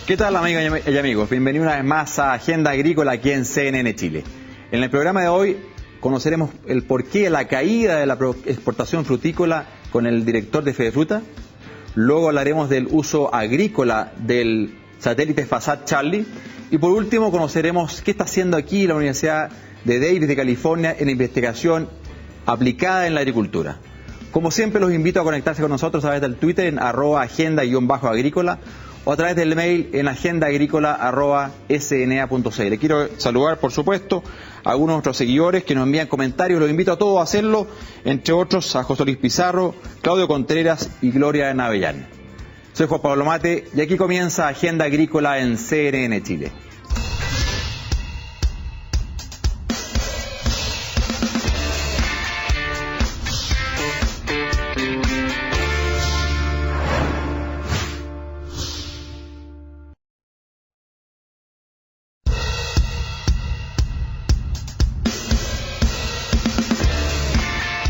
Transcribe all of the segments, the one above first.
¿Qué tal, amigas y amigos? Bienvenidos una vez más a Agenda Agrícola aquí en CNN Chile. En el programa de hoy conoceremos el porqué de la caída de la exportación frutícola con el director de Fedefruta. Luego hablaremos del uso agrícola del satélite FASAT Charlie. Y por último conoceremos qué está haciendo aquí la Universidad de Davis de California en investigación aplicada en la agricultura. Como siempre, los invito a conectarse con nosotros a través del Twitter en @agenda_agrícola o a través del mail en agendaagrícola@sna.cl. Quiero saludar, por supuesto, a algunos de nuestros seguidores que nos envían comentarios. Los invito a todos a hacerlo, entre otros a José Luis Pizarro, Claudio Contreras y Gloria Navellán. Soy Juan Pablo Mate y aquí comienza Agenda Agrícola en CNN Chile.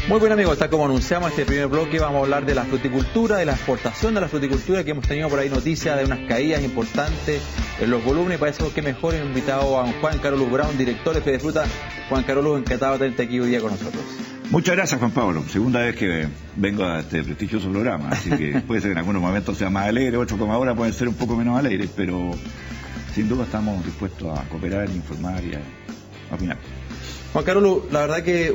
Muy bien, amigos, tal como anunciamos este primer bloque, vamos a hablar de la fruticultura, de la exportación de la fruticultura, que hemos tenido por ahí noticias de unas caídas importantes en los volúmenes, y para eso que mejor hemos invitado a Juan Carolus Brown, director de Fedefruta. Juan Carolus, encantado de tenerte aquí hoy día con nosotros. Muchas gracias, Juan Pablo. Segunda vez que vengo a este prestigioso programa, así que puede ser que en algunos momentos sea más alegre, otros como ahora pueden ser un poco menos alegres, pero sin duda estamos dispuestos a cooperar, informar y a opinar. Juan Carolus, la verdad que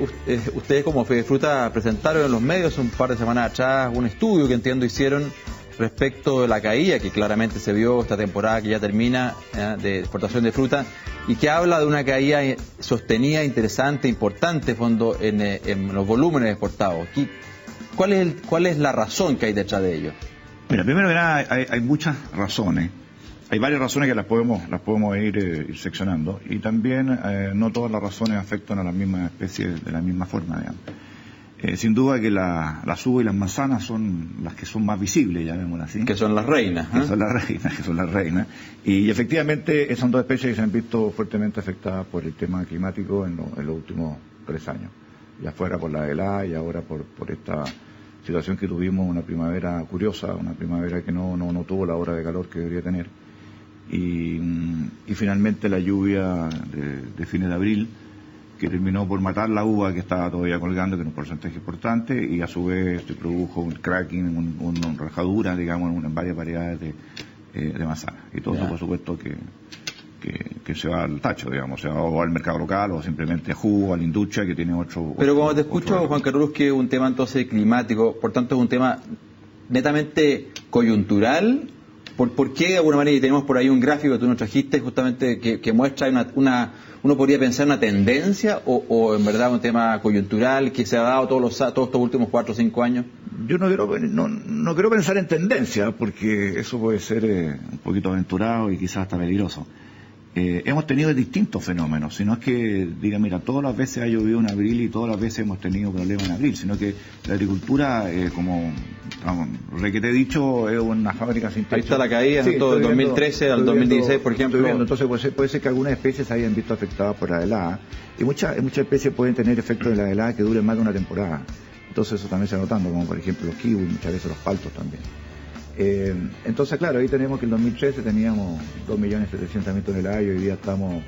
ustedes como Fedefruta presentaron en los medios un par de semanas atrás un estudio que entiendo hicieron respecto de la caída que claramente se vio esta temporada que ya termina de exportación de fruta y que habla de una caída sostenida, interesante, importante fondo en los volúmenes exportados. ¿Cuál es la razón que hay detrás de ello? Mira, primero que nada hay muchas razones. Hay varias razones que las podemos ir seccionando y también no todas las razones afectan a las mismas especies de la misma forma, digamos. Sin duda que las uvas y las manzanas son las que son más visibles, llamémoslas así. Que son las reinas. Que son las reinas. Y efectivamente son dos especies que se han visto fuertemente afectadas por el tema climático en los últimos 3 años. Ya fuera por la helada y ahora por esta situación que tuvimos, una primavera curiosa, una primavera que no tuvo la hora de calor que debería tener. Y finalmente la lluvia de fines de abril, que terminó por matar la uva que estaba todavía colgando, que era un porcentaje importante, y a su vez se produjo un cracking, una rajadura, digamos, en varias variedades de manzanas. Y todo eso, por supuesto, que se va al tacho, digamos, o al mercado local, o simplemente a jugo, a la industria, que tiene otro... Pero como te escucho, Juan Carolus, que es un tema entonces climático, por tanto es un tema netamente coyuntural. ¿Por qué de alguna manera? Y tenemos por ahí un gráfico que tú nos trajiste justamente que muestra uno podría pensar una tendencia o en verdad un tema coyuntural que se ha dado todos estos últimos 4 o 5 años. Yo no quiero pensar en tendencia porque eso puede ser un poquito aventurado y quizás hasta peligroso. Hemos tenido distintos fenómenos, sino es que, diga, mira, todas las veces ha llovido en abril y todas las veces hemos tenido problemas en abril, sino que la agricultura, como requete he dicho, es una fábrica sin techo. Ahí está la caída, sí, del 2013 al 2016, por ejemplo. Entonces puede ser que algunas especies se hayan visto afectadas por la helada, y muchas especies pueden tener efectos de la helada que duren más de una temporada. Entonces eso también se va notando, como por ejemplo los kiwis, muchas veces los paltos también. Entonces, claro, ahí tenemos que en 2013 teníamos 2.700.000 toneladas y hoy día estamos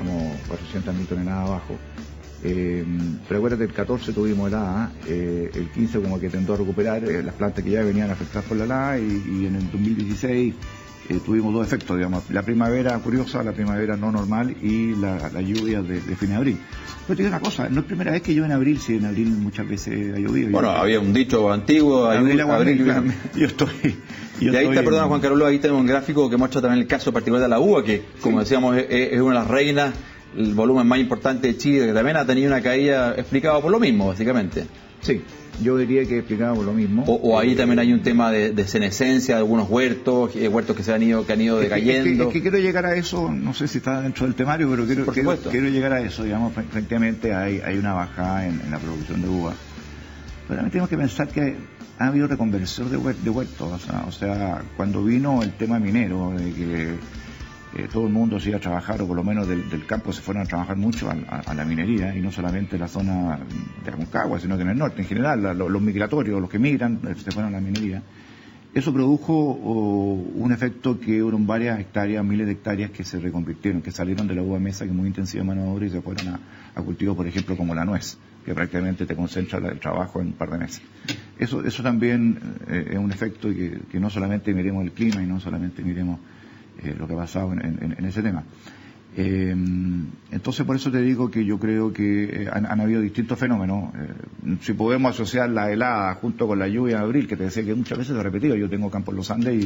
400.000 toneladas abajo. Pero acuérdate, el 14 tuvimos helada, el 15 como que tendó a recuperar las plantas que ya venían afectadas por la helada y en el 2016 tuvimos 2 efectos, digamos, la primavera curiosa, la primavera no normal y la lluvia de fin de abril. Pero te digo una cosa, no es primera vez que llueve en abril, si en abril muchas veces ha llovido. Bueno, había un dicho antiguo, abril, claro, yo estoy y ahí está, perdona Juan Carolus, ahí tenemos un gráfico que muestra también el caso particular de la uva, que como decíamos es una de las reinas, el volumen más importante de Chile, que también ha tenido una caída explicada por lo mismo, básicamente. Sí, yo diría que explicábamos lo mismo. O ahí también hay un tema de senescencia de algunos huertos que han ido decayendo. Es que quiero llegar a eso, no sé si está dentro del temario, pero quiero llegar a eso. Digamos, efectivamente hay una bajada en la producción de uva. Pero también tenemos que pensar que ha habido reconversión de huertos. O sea, cuando vino el tema minero, de que todo el mundo se iba a trabajar, o por lo menos del campo se fueron a trabajar mucho a la minería, y no solamente en la zona de Aconcagua, sino que en el norte en general, los migratorios, los que migran, se fueron a la minería. Eso produjo un efecto que hubo varias hectáreas, miles de hectáreas que se reconvirtieron, que salieron de la uva mesa, que es muy intensiva en mano de obra, y se fueron a cultivos, por ejemplo, como la nuez, que prácticamente te concentra el trabajo en un par de meses. Eso también es un efecto que no solamente miremos el clima y no solamente miremos lo que ha pasado en ese tema. Entonces, por eso te digo que yo creo que han habido distintos fenómenos. Si podemos asociar la helada junto con la lluvia en abril, que te decía que muchas veces se ha repetido. Yo tengo campo en los Andes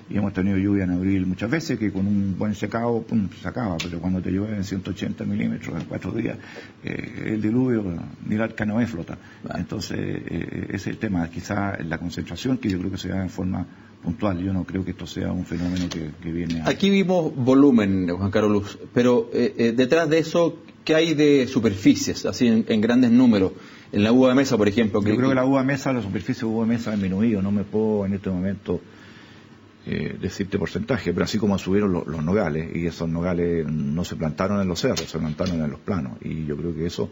y hemos tenido lluvia en abril muchas veces, que con un buen secado, pum, se acaba. Pero cuando te llueve en 180 milímetros en 4 días, el diluvio, ni el arca no es flota. Entonces, ese es el tema. Quizá la concentración, que yo creo que se da en forma puntual. Yo no creo que esto sea un fenómeno que viene a... Aquí vimos volumen, Juan Carlos, pero detrás de eso, ¿qué hay de superficies, así en grandes números? En la uva de mesa, por ejemplo. Yo creo que la uva de mesa, la superficie de uva de mesa ha disminuido. No me puedo en este momento decirte porcentaje, pero así como subieron los nogales, y esos nogales no se plantaron en los cerros, se plantaron en los planos, y yo creo que eso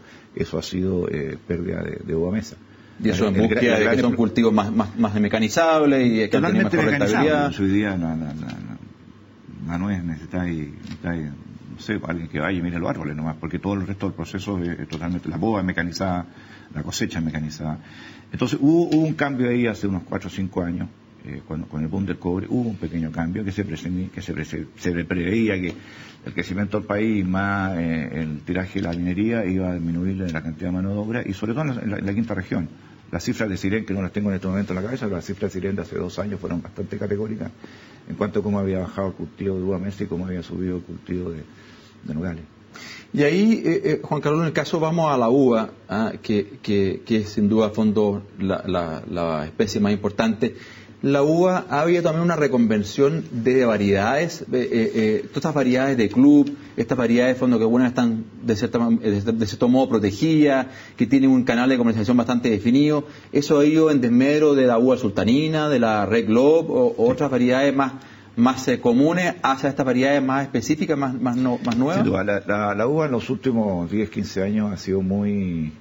ha sido pérdida de uva de mesa. Y eso en búsqueda de que son cultivos más mecanizables y que tienen mejor rentabilidad. Hoy día la nuez necesita, no sé, alguien que vaya y mire los árboles nomás, porque todo el resto del proceso es totalmente, la poda es mecanizada, la cosecha es mecanizada. Entonces hubo un cambio ahí hace unos 4 o 5 años, con el boom del cobre, hubo un pequeño cambio que se preveía que el crecimiento del país más el tiraje de la minería iba a disminuir la cantidad de mano de obra, y sobre todo en la quinta región. Las cifras de Cirén, que no las tengo en este momento en la cabeza, pero las cifras de Cirén de hace 2 años fueron bastante categóricas en cuanto a cómo había bajado el cultivo de uva mesa y cómo había subido el cultivo de nogales. Y ahí, Juan Carlos, en el caso vamos a la uva, que es sin duda a fondo la especie más importante. La uva ha habido también una reconversión de variedades, todas estas variedades de club, estas variedades de fondo que algunas están de cierto modo protegidas, que tienen un canal de comercialización bastante definido. ¿Eso ha ido en desmedro de la uva sultanina, de la Red Globe o otras variedades más comunes hacia estas variedades más específicas, más nuevas? Sin duda, la uva en los últimos 10, 15 años ha sido muy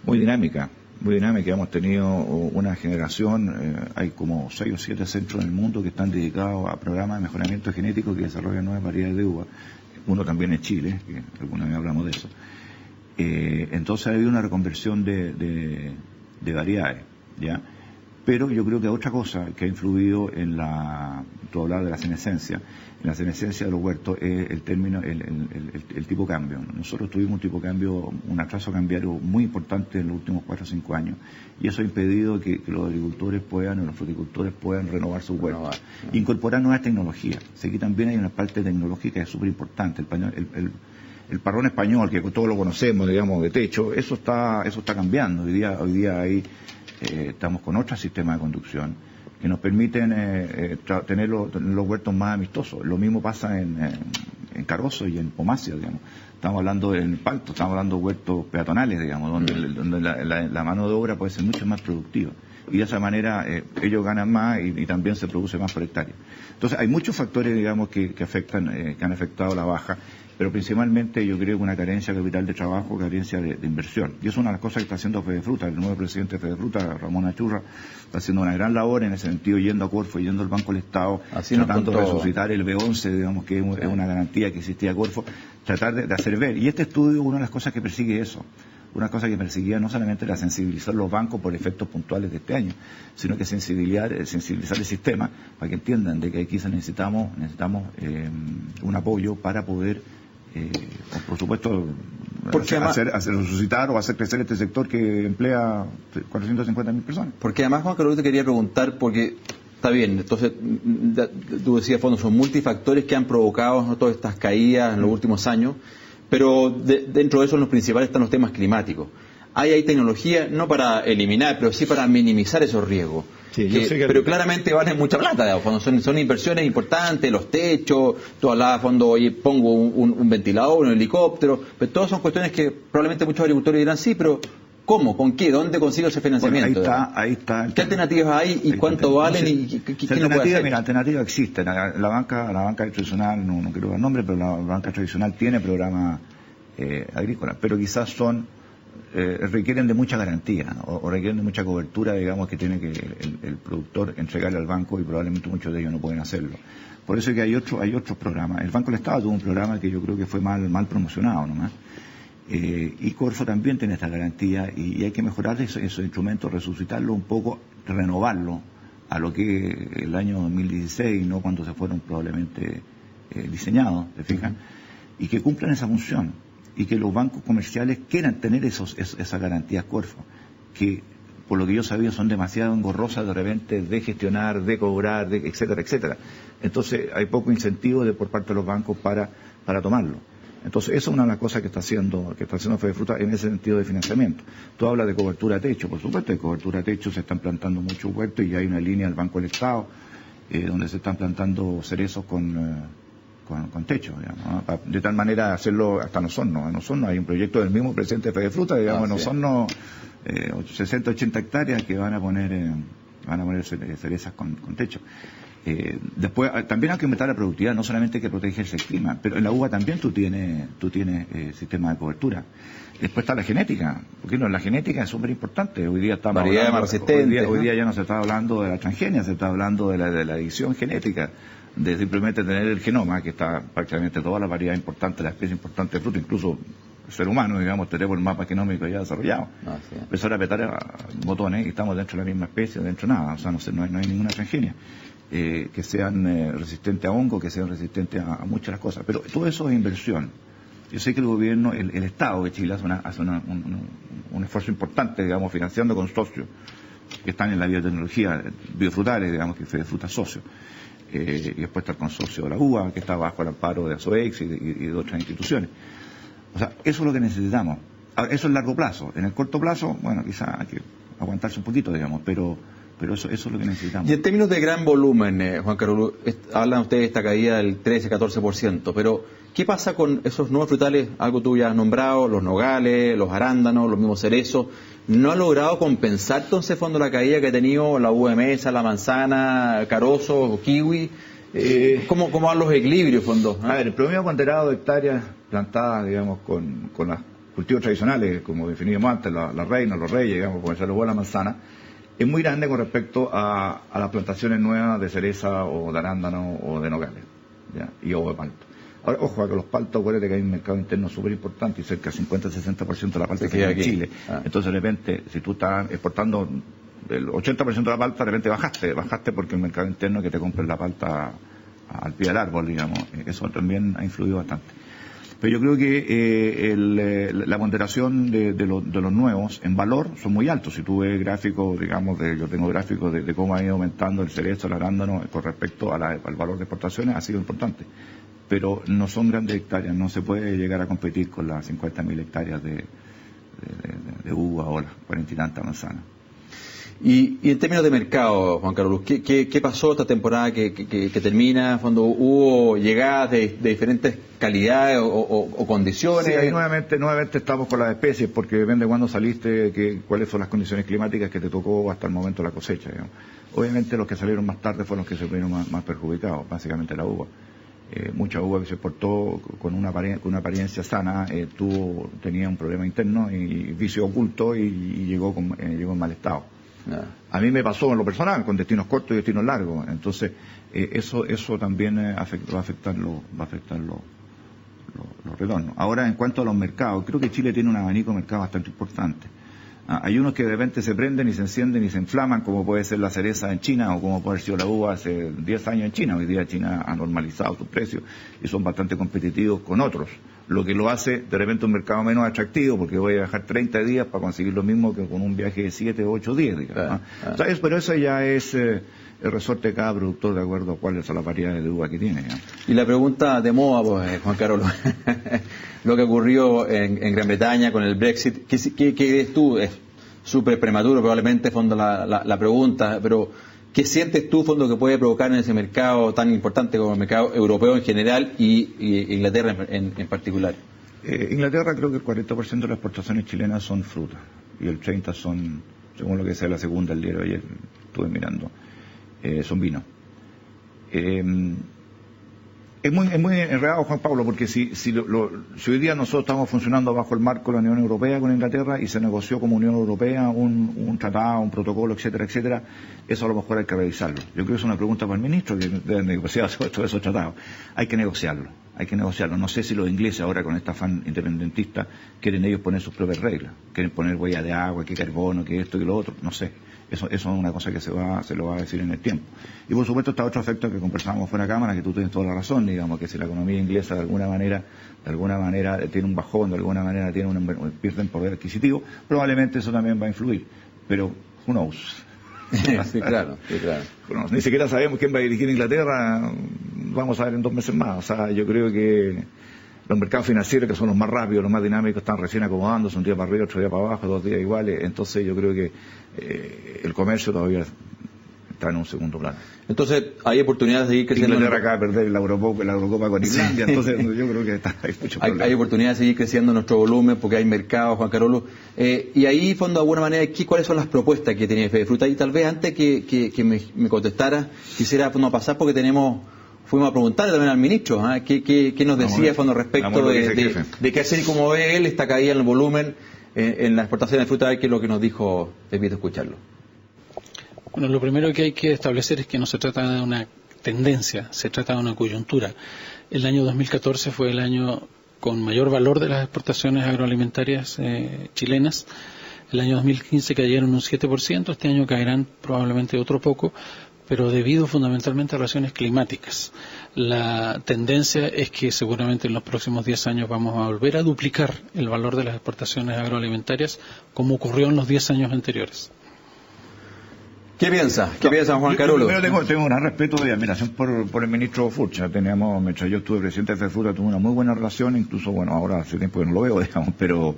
dinámica. Hemos tenido una generación, hay como 6 o 7 centros en el mundo que están dedicados a programas de mejoramiento genético que desarrollan nuevas variedades de uva. Uno también es Chile, que alguna vez hablamos de eso. Entonces ha habido una reconversión de variedades, ¿ya? Pero yo creo que otra cosa que ha influido tú hablabas de la senescencia, en la senescencia de los huertos es el término, el tipo cambio. Nosotros tuvimos un tipo cambio, un atraso cambiario muy importante en los últimos 4 o 5 años, y eso ha impedido que los agricultores puedan, o los fruticultores puedan renovar sus huertos, incorporar nuevas tecnologías. Aquí también hay una parte tecnológica que es súper importante. El parrón español, que todos lo conocemos, digamos, de techo, eso está cambiando. Hoy día hay estamos con otro sistema de conducción que nos permiten tener los huertos más amistosos. Lo mismo pasa en Carozo y en Pomacia, digamos. Estamos hablando en Palto, estamos hablando de huertos peatonales, digamos, donde la mano de obra puede ser mucho más productiva. Y de esa manera ellos ganan más y también se produce más por hectárea. Entonces hay muchos factores, digamos, que han afectado la baja, pero principalmente yo creo que una carencia de capital de trabajo, carencia de inversión. Y eso es una de las cosas que está haciendo Fedefruta. El nuevo presidente de Fedefruta, Ramón Achurra, está haciendo una gran labor en ese sentido, yendo a Corfo, yendo al Banco del Estado, tratando de resucitar el B11, digamos, que es una garantía que existía Corfo, tratar de hacer ver. Y este estudio, una de las cosas que persigue eso. Una cosa que perseguía no solamente era sensibilizar los bancos por efectos puntuales de este año, sino que sensibilizar el sistema para que entiendan de que aquí necesitamos un apoyo para poder, por supuesto, hacer resucitar o hacer crecer este sector que emplea 450.000 personas. Porque además, Juan Carlos, te quería preguntar, porque está bien, entonces tú decías, fondo, son multifactores que han provocado todas estas caídas en los últimos años. Pero dentro de eso, los principales están los temas climáticos. Hay tecnología, no para eliminar, pero sí para minimizar esos riesgos. Sí, pero claramente valen mucha plata, son inversiones importantes, los techos, tú hablabas, fondo, oye, pongo un ventilador, un helicóptero, pero todas son cuestiones que probablemente muchos agricultores dirán, sí, pero ¿Cómo? ¿Con qué? ¿Dónde consigo ese financiamiento? Bueno, ahí está. ¿Qué alternativas hay y cuánto valen y qué no puede hacer? Mira, alternativa existe. La banca tradicional, no quiero dar nombre, pero la banca tradicional tiene programas agrícolas, pero quizás requieren de mucha garantía, ¿no? o requieren de mucha cobertura, digamos, que tiene que el productor entregarle al banco, y probablemente muchos de ellos no pueden hacerlo. Por eso es que hay otros programas. El Banco del Estado tuvo un programa que yo creo que fue mal promocionado nomás. Y Corfo también tiene esta garantía, y hay que mejorar esos instrumentos, resucitarlo un poco, renovarlo a lo que el año 2016, no cuando se fueron probablemente diseñados, ¿te fijas? Y que cumplan esa función, y que los bancos comerciales quieran tener esas garantías Corfo, que por lo que yo sabía son demasiado engorrosas de repente de gestionar, de cobrar, etcétera, etcétera. Entonces hay poco incentivo por parte de los bancos para tomarlo. Entonces, esa es una de las cosas que está haciendo Fedefruta en ese sentido de financiamiento. Tú hablas de cobertura de techo, por supuesto, de cobertura de techo se están plantando muchos huertos, y hay una línea del Banco del Estado donde se están plantando cerezos con techo, digamos, ¿no? De tal manera hacerlo hasta en Osorno hay un proyecto del mismo presidente de Fedefruta, digamos, en Osorno, 60, 80 hectáreas que van a poner cerezas con techo. Después también hay que aumentar la productividad, no solamente hay que protegerse el clima, pero en la uva también tú tienes sistema de cobertura. Después está la genética, porque la genética es súper importante. Hoy día estamos hoy día ya no se está hablando de la transgenia, se está hablando de la edición genética, de simplemente tener el genoma, que está prácticamente toda la variedad importante, la especie importante de fruta, incluso el ser humano, digamos, tenemos el mapa genómico ya desarrollado. Empezar a apretar botones y estamos dentro de la misma especie, dentro de nada, o sea, no hay ninguna transgenia. Que sean resistentes a hongo, que sean resistentes a muchas de las cosas. Pero todo eso es inversión. Yo sé que el gobierno, el Estado de Chile hace un esfuerzo importante, digamos, financiando consorcios que están en la biotecnología, biofrutales, digamos, que Fedefruta es socio. Y después está el consorcio de la uva, que está bajo el amparo de ASOEX y de otras instituciones. O sea, eso es lo que necesitamos. Ahora, eso es largo plazo. En el corto plazo, bueno, quizás hay que aguantarse un poquito, digamos, pero eso es lo que necesitamos. Y en términos de gran volumen, Juan Carlos, hablan ustedes de esta caída del 13-14%, pero ¿qué pasa con esos nuevos frutales, algo tú ya has nombrado, los nogales, los arándanos, los mismos cerezos? ¿No ha logrado compensar entonces, fondo, la caída que ha tenido la uva de mesa, la manzana, carozo, kiwi? ¿Cómo van los equilibrios, fondo? A ver, el promedio ponderado de hectáreas plantadas, digamos, con los cultivos tradicionales, como definíamos antes, la reina, los reyes, digamos, por ejemplo, la manzana, es muy grande con respecto a las plantaciones nuevas de cereza o de arándano o de nogales, ¿ya? O de palto. Ahora, ojo, a que los paltos, acuérdate que hay un mercado interno súper importante, y cerca del 50-60% de la palta se queda en Chile. Entonces, de repente, si tú estás exportando el 80% de la palta, de repente bajaste porque el mercado interno que te compre la palta al pie del árbol, digamos, eso también ha influido bastante. Pero yo creo que la ponderación de los nuevos en valor son muy altos. Si tú ves gráficos, digamos, yo tengo gráficos de cómo ha ido aumentando el cerezo, el arándano con respecto al valor de exportaciones, ha sido importante. Pero no son grandes hectáreas, no se puede llegar a competir con las 50.000 hectáreas de uva o las 40 y tantas manzanas. Y en términos de mercado, Juan Carlos, ¿qué pasó esta temporada que termina? Cuando hubo llegadas de diferentes calidades o condiciones. Sí, ahí nuevamente estamos con las especies, porque depende de cuándo saliste, cuáles son las condiciones climáticas que te tocó hasta el momento de la cosecha, digamos. Obviamente los que salieron más tarde fueron los que se vieron más perjudicados, básicamente la uva. Mucha uva que se exportó con una apariencia sana tenía un problema interno y vicio oculto y llegó en mal estado. A mí me pasó en lo personal, con destinos cortos y destinos largos. Entonces, eso también va a afectar los retornos. Ahora, en cuanto a los mercados, creo que Chile tiene un abanico de mercado bastante importante. Hay unos que de repente se prenden y se encienden y se inflaman, como puede ser la cereza en China o como puede ser la uva hace 10 años en China. Hoy día China ha normalizado sus precios y son bastante competitivos con otros, lo que lo hace de repente un mercado menos atractivo, porque voy a viajar 30 días para conseguir lo mismo que con un viaje de 7 o 8 días, digamos, ¿no? O sea, pero eso ya es el resorte de cada productor de acuerdo a cuáles son las variedades de uva que tiene, ¿no? Y la pregunta de moda, pues, Juan Carlos, lo que ocurrió en Gran Bretaña con el Brexit, ¿qué crees tú? Es súper prematuro probablemente, fondo, la pregunta, pero ¿qué sientes tú, fondo, que puede provocar en ese mercado tan importante como el mercado europeo en general y Inglaterra en particular? Inglaterra, creo que el 40% de las exportaciones chilenas son frutas. y el 30 son, según lo que sea la segunda, el diario ayer estuve mirando, son vinos. Es muy enredado, Juan Pablo, porque si hoy día nosotros estamos funcionando bajo el marco de la Unión Europea con Inglaterra y se negoció como Unión Europea un tratado, un protocolo, etcétera, etcétera, eso a lo mejor hay que revisarlo. Yo creo que es una pregunta para el ministro que debe negociar todos esos tratados. Hay que negociarlo. No sé si los ingleses ahora con este afán independentista quieren ellos poner sus propias reglas. Quieren poner huella de agua, que carbono, que esto, que lo otro, no sé. Eso es una cosa que se lo va a decir en el tiempo. Y por supuesto está otro aspecto que conversábamos fuera de cámara, que tú tienes toda la razón, digamos, que si la economía inglesa de alguna manera tiene un bajón, de alguna manera pierden poder adquisitivo, probablemente eso también va a influir. Pero, who knows? Sí, claro. Bueno, ni siquiera sabemos quién va a dirigir Inglaterra, vamos a ver en 2 meses más. O sea, yo creo que los mercados financieros, que son los más rápidos, los más dinámicos, están recién acomodándose, un día para arriba, otro día para abajo, 2 días iguales. Entonces yo creo que el comercio todavía está en un segundo plano. Entonces hay oportunidades de seguir creciendo. Inglaterra acaba de perder la Eurocopa con Islandia, entonces yo creo que hay mucho problema. Hay oportunidades de seguir creciendo nuestro volumen porque hay mercado, Juan Carolo. Y ahí, fondo, de alguna manera, ¿cuáles son las propuestas que tiene Fedefruta? Y tal vez antes que me contestara, quisiera pasar porque fuimos a preguntarle también al ministro qué nos decía fondo respecto de qué hacer y cómo ve él esta caída en el volumen en la exportación de fruta, a ver qué es lo que nos dijo. Te invito a escucharlo. Bueno, lo primero que hay que establecer es que no se trata de una tendencia, se trata de una coyuntura. El año 2014 fue el año con mayor valor de las exportaciones agroalimentarias chilenas. El año 2015 cayeron un 7%, este año caerán probablemente otro poco, pero debido fundamentalmente a razones climáticas. La tendencia es que seguramente en los próximos 10 años vamos a volver a duplicar el valor de las exportaciones agroalimentarias como ocurrió en los 10 años anteriores. ¿Qué piensa? Juan Carolo? Yo tengo un gran respeto y admiración por el ministro Furcha. Mientras yo estuve presidente de Fedefruta, tuve una muy buena relación, incluso, ahora hace tiempo que no lo veo, digamos, pero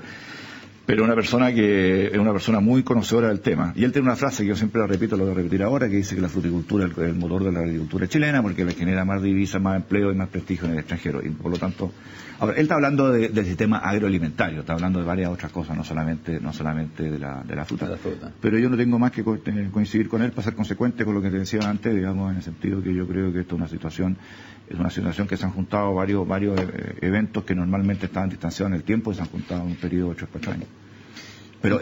una persona que es una persona muy conocedora del tema. Y él tiene una frase que yo siempre la repito, lo voy a repetir ahora, que dice que la fruticultura es el motor de la agricultura chilena porque le genera más divisas, más empleo y más prestigio en el extranjero. Y por lo tanto, ahora, él está hablando del sistema agroalimentario, está hablando de varias otras cosas, no solamente de la fruta. Pero yo no tengo más que coincidir con él para ser consecuente con lo que te decía antes, digamos, en el sentido que yo creo que esto es una situación que se han juntado varios eventos que normalmente estaban distanciados en el tiempo y se han juntado en un periodo de 8 años. Pero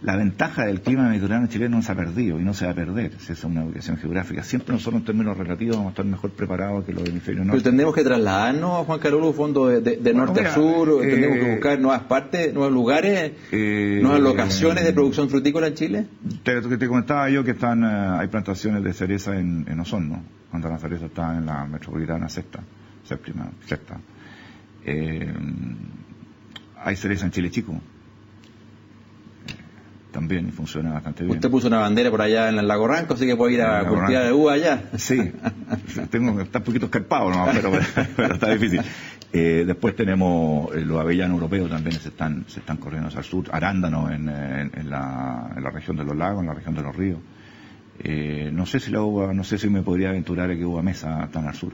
la ventaja del clima mediterráneo chileno no se ha perdido y no se va a perder. Esa es una ubicación geográfica. Siempre nosotros en términos relativos vamos a estar mejor preparados que los hemisferios norte. Pero tendremos que trasladarnos, Juan Carolo, fondo de norte a sur, tendremos que buscar nuevas partes, nuevos lugares, nuevas locaciones de producción frutícola en Chile. Te comentaba yo que hay plantaciones de cereza en Osorno, cuando la cereza está en la metropolitana sexta. Hay cereza en Chile Chico. También funciona bastante bien. Usted puso una bandera por allá en el Lago Ranco, así que puede ir a cultivar uva allá. Sí, está un poquito escarpado, ¿no? pero está difícil. Después tenemos los avellanos europeos también se están corriendo hacia el sur, arándanos en la región de los lagos, en la región de los ríos. No sé si me podría aventurar a que uva mesa tan al sur,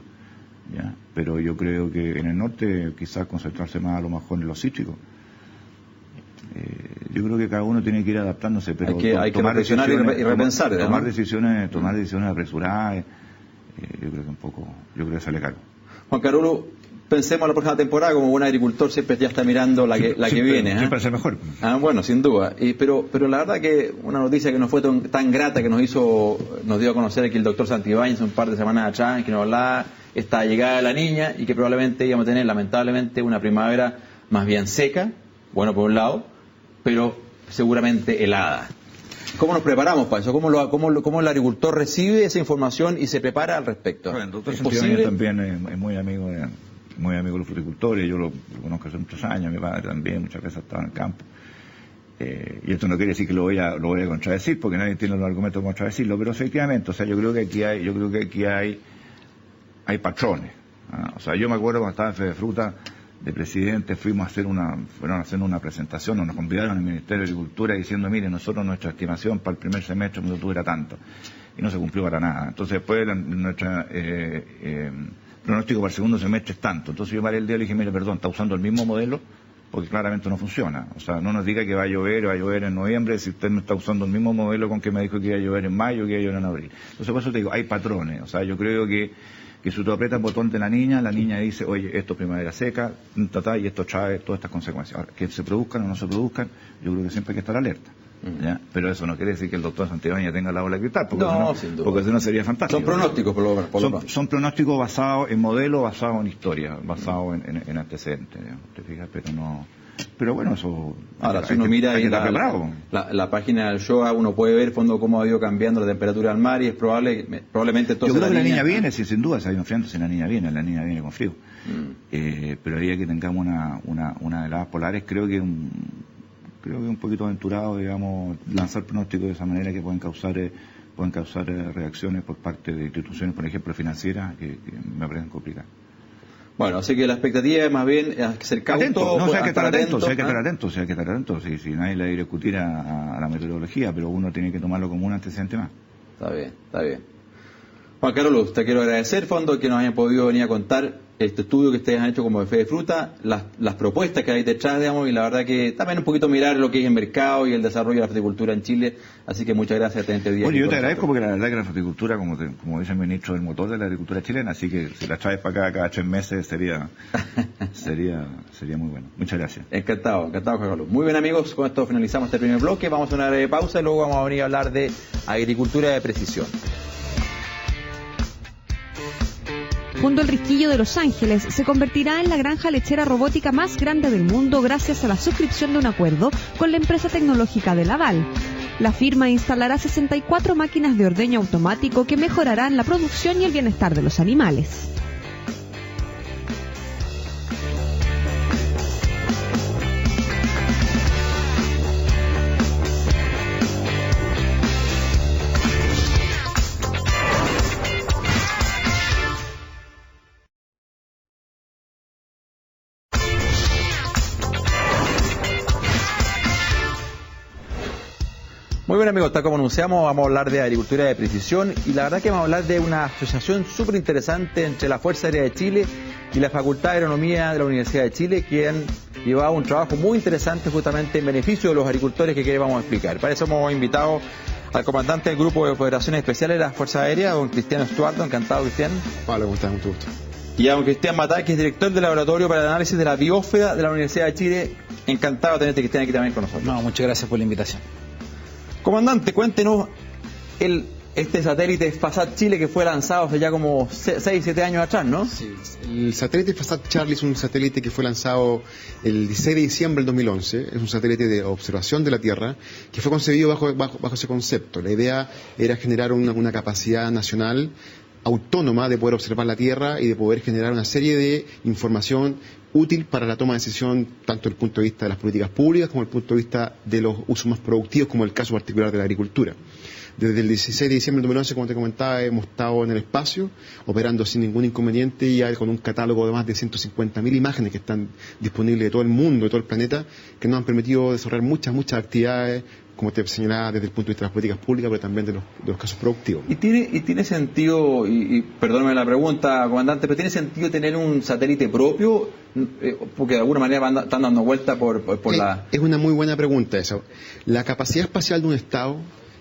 ¿ya? Pero yo creo que en el norte quizás concentrarse más a lo mejor en los cítricos. Yo creo que cada uno tiene que ir adaptándose, pero hay que reflexionar y repensar, tomar decisiones apresuradas, yo creo que sale caro. Juan Carolo, pensemos en la próxima temporada, como buen agricultor siempre ya está mirando la que viene. Siempre ser mejor. Bueno, sin duda. Pero la verdad que una noticia que no fue tan grata que nos dio a conocer aquí el doctor Santibáñez un par de semanas atrás, que nos hablaba esta llegada de la niña y que probablemente íbamos a tener lamentablemente una primavera más bien seca, bueno por un lado, pero seguramente helada. ¿Cómo nos preparamos para eso? ¿Cómo el agricultor recibe esa información y se prepara al respecto? Bueno, el doctor Santibáñez también es muy amigo de los fruticultores, yo lo conozco hace muchos años, mi padre también muchas veces estaba en el campo. Y esto no quiere decir que lo voy a contradecir, porque nadie tiene los argumentos para contradecirlo, pero efectivamente, o sea, yo creo que aquí hay patrones. O sea, yo me acuerdo cuando estaba en Fedefruta de presidente, fueron a hacer una presentación, nos convidaron al Ministerio de Agricultura diciendo, mire, nosotros nuestra estimación para el primer semestre era tanto, y no se cumplió para nada. Entonces después nuestra pronóstico para el segundo semestre es tanto. Entonces yo paré el día y le dije, mire, perdón, ¿está usando el mismo modelo? porque claramente no funciona. O sea, no nos diga que va a llover en noviembre, si usted no está usando el mismo modelo con que me dijo que iba a llover en mayo, que iba a llover en abril. Entonces, por eso te digo, hay patrones. O sea, yo creo que si tú aprietas el botón de la niña dice, oye, esto es primavera seca, y esto trae todas estas consecuencias. Ahora, que se produzcan o no se produzcan, yo creo que siempre hay que estar alerta. ¿Ya? Pero eso no quiere decir que el doctor Santibáñez tenga la bola de cristal, porque si no sería fantástico. Son pronósticos, por lo menos. Son pronósticos basados en modelos, basados en historia, basados en antecedentes, ¿te fijas? Pero bueno, eso... Ahora, si uno mira ahí la página del SHOA, uno puede ver fondo cómo ha ido cambiando la temperatura del mar y es probablemente entonces... Yo creo que la niña viene, sí, sin duda, se ha ido enfriando si la niña viene con frío. Pero el día que tengamos una helada polares, creo que es un poquito aventurado, digamos, lanzar pronósticos de esa manera que pueden causar reacciones por parte de instituciones, por ejemplo, financieras, que me parecen complicadas. Bueno, así que la expectativa es más bien ser cauto. No, hay que estar atentos. Si nadie le va a discutir a la meteorología, pero uno tiene que tomarlo como un antecedente más. Está bien. Juan Carlos, te quiero agradecer, fondo, que nos hayan podido venir a contar este estudio que ustedes han hecho como de Fe de Fruta, las propuestas que hay detrás, digamos, y la verdad que también un poquito mirar lo que es el mercado y el desarrollo de la fruticultura en Chile. Así que muchas gracias por este día. Bueno, yo te agradezco porque la verdad que la fruticultura, como dice el ministro, es el motor de la agricultura chilena, así que si la traes para acá cada 3 meses sería muy bueno. Muchas gracias. Encantado, Juan Carlos. Muy bien, amigos, con esto finalizamos este primer bloque, vamos a una breve pausa y luego vamos a venir a hablar de agricultura de precisión. Mundo El Risquillo de Los Ángeles se convertirá en la granja lechera robótica más grande del mundo gracias a la suscripción de un acuerdo con la empresa tecnológica de Laval. La firma instalará 64 máquinas de ordeño automático que mejorarán la producción y el bienestar de los animales. Muy bien, amigos, tal como anunciamos, vamos a hablar de agricultura de precisión y la verdad que vamos a hablar de una asociación súper interesante entre la Fuerza Aérea de Chile y la Facultad de Agronomía de la Universidad de Chile, que han llevado un trabajo muy interesante justamente en beneficio de los agricultores que queremos explicar. Para eso hemos invitado al comandante del Grupo de Operaciones Especiales de la Fuerza Aérea, don Cristiano Estuardo. Encantado, Cristian. Hola, ¿cómo estás? Mucho gusto. Y a don Cristian Matá, que es director del Laboratorio para el Análisis de la Biosfera de la Universidad de Chile. Encantado de tenerte, Cristian, aquí también con nosotros. No, muchas gracias por la invitación. Comandante, cuéntenos este satélite FASAT Chile que fue lanzado hace ya como 6-7 años atrás, ¿no? Sí, el satélite FASAT Charlie es un satélite que fue lanzado el 16 de diciembre del 2011. Es un satélite de observación de la Tierra que fue concebido bajo ese concepto. La idea era generar una capacidad nacional autónoma de poder observar la Tierra y de poder generar una serie de información útil para la toma de decisión, tanto desde el punto de vista de las políticas públicas como desde el punto de vista de los usos más productivos, como el caso particular de la agricultura. Desde el 16 de diciembre del 2011, como te comentaba, hemos estado en el espacio, operando sin ningún inconveniente y ya con un catálogo de más de 150.000 imágenes que están disponibles de todo el mundo, de todo el planeta, que nos han permitido desarrollar muchas actividades, como te señalaba, desde el punto de vista de las políticas públicas, pero también de los casos productivos. ¿Y tiene sentido, y perdóneme la pregunta, comandante, pero tiene sentido tener un satélite propio? Porque de alguna manera están dando vuelta por la... Es una muy buena pregunta esa. La capacidad espacial de un Estado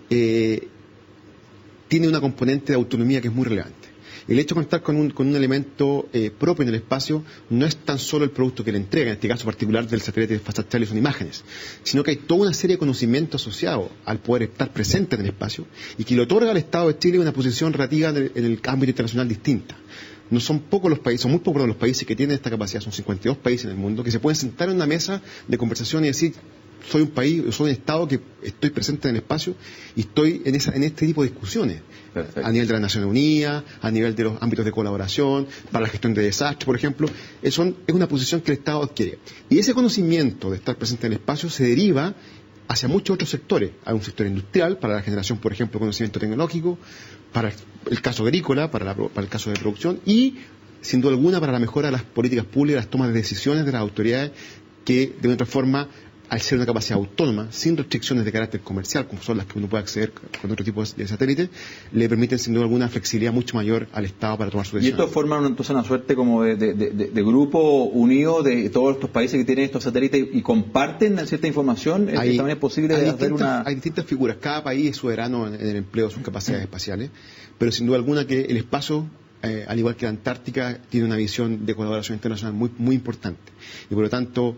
tiene una componente de autonomía que es muy relevante. El hecho de contar con un elemento propio en el espacio no es tan solo el producto que le entrega, en este caso particular del satélite FASAT Charlie son imágenes, sino que hay toda una serie de conocimientos asociados al poder estar presente en el espacio y que le otorga al Estado de Chile una posición relativa en el ámbito internacional distinta. No son pocos los países, son muy pocos los países que tienen esta capacidad, son 52 países en el mundo, que se pueden sentar en una mesa de conversación y decir: soy un país, soy un Estado que estoy presente en el espacio y estoy en este tipo de discusiones. Perfecto. A nivel de las Naciones Unidas, a nivel de los ámbitos de colaboración, para la gestión de desastres, por ejemplo. Es una posición que el Estado adquiere. Y ese conocimiento de estar presente en el espacio se deriva hacia muchos otros sectores. Hay un sector industrial, para la generación, por ejemplo, de conocimiento tecnológico, para el caso agrícola, para el caso de producción y, sin duda alguna, para la mejora de las políticas públicas, las tomas de decisiones de las autoridades que, de otra forma, al ser una capacidad autónoma, sin restricciones de carácter comercial, como son las que uno puede acceder con otro tipo de satélite, le permiten sin duda alguna flexibilidad mucho mayor al Estado para tomar su decisión. ¿Y esto forma entonces una suerte como de grupo unido de todos estos países que tienen estos satélites y comparten cierta información? ¿También es posible hacer una...? Hay distintas figuras, cada país es soberano en el empleo de sus capacidades espaciales, pero sin duda alguna que el espacio, al igual que la Antártica, tiene una visión de colaboración internacional muy, muy importante. Y por lo tanto,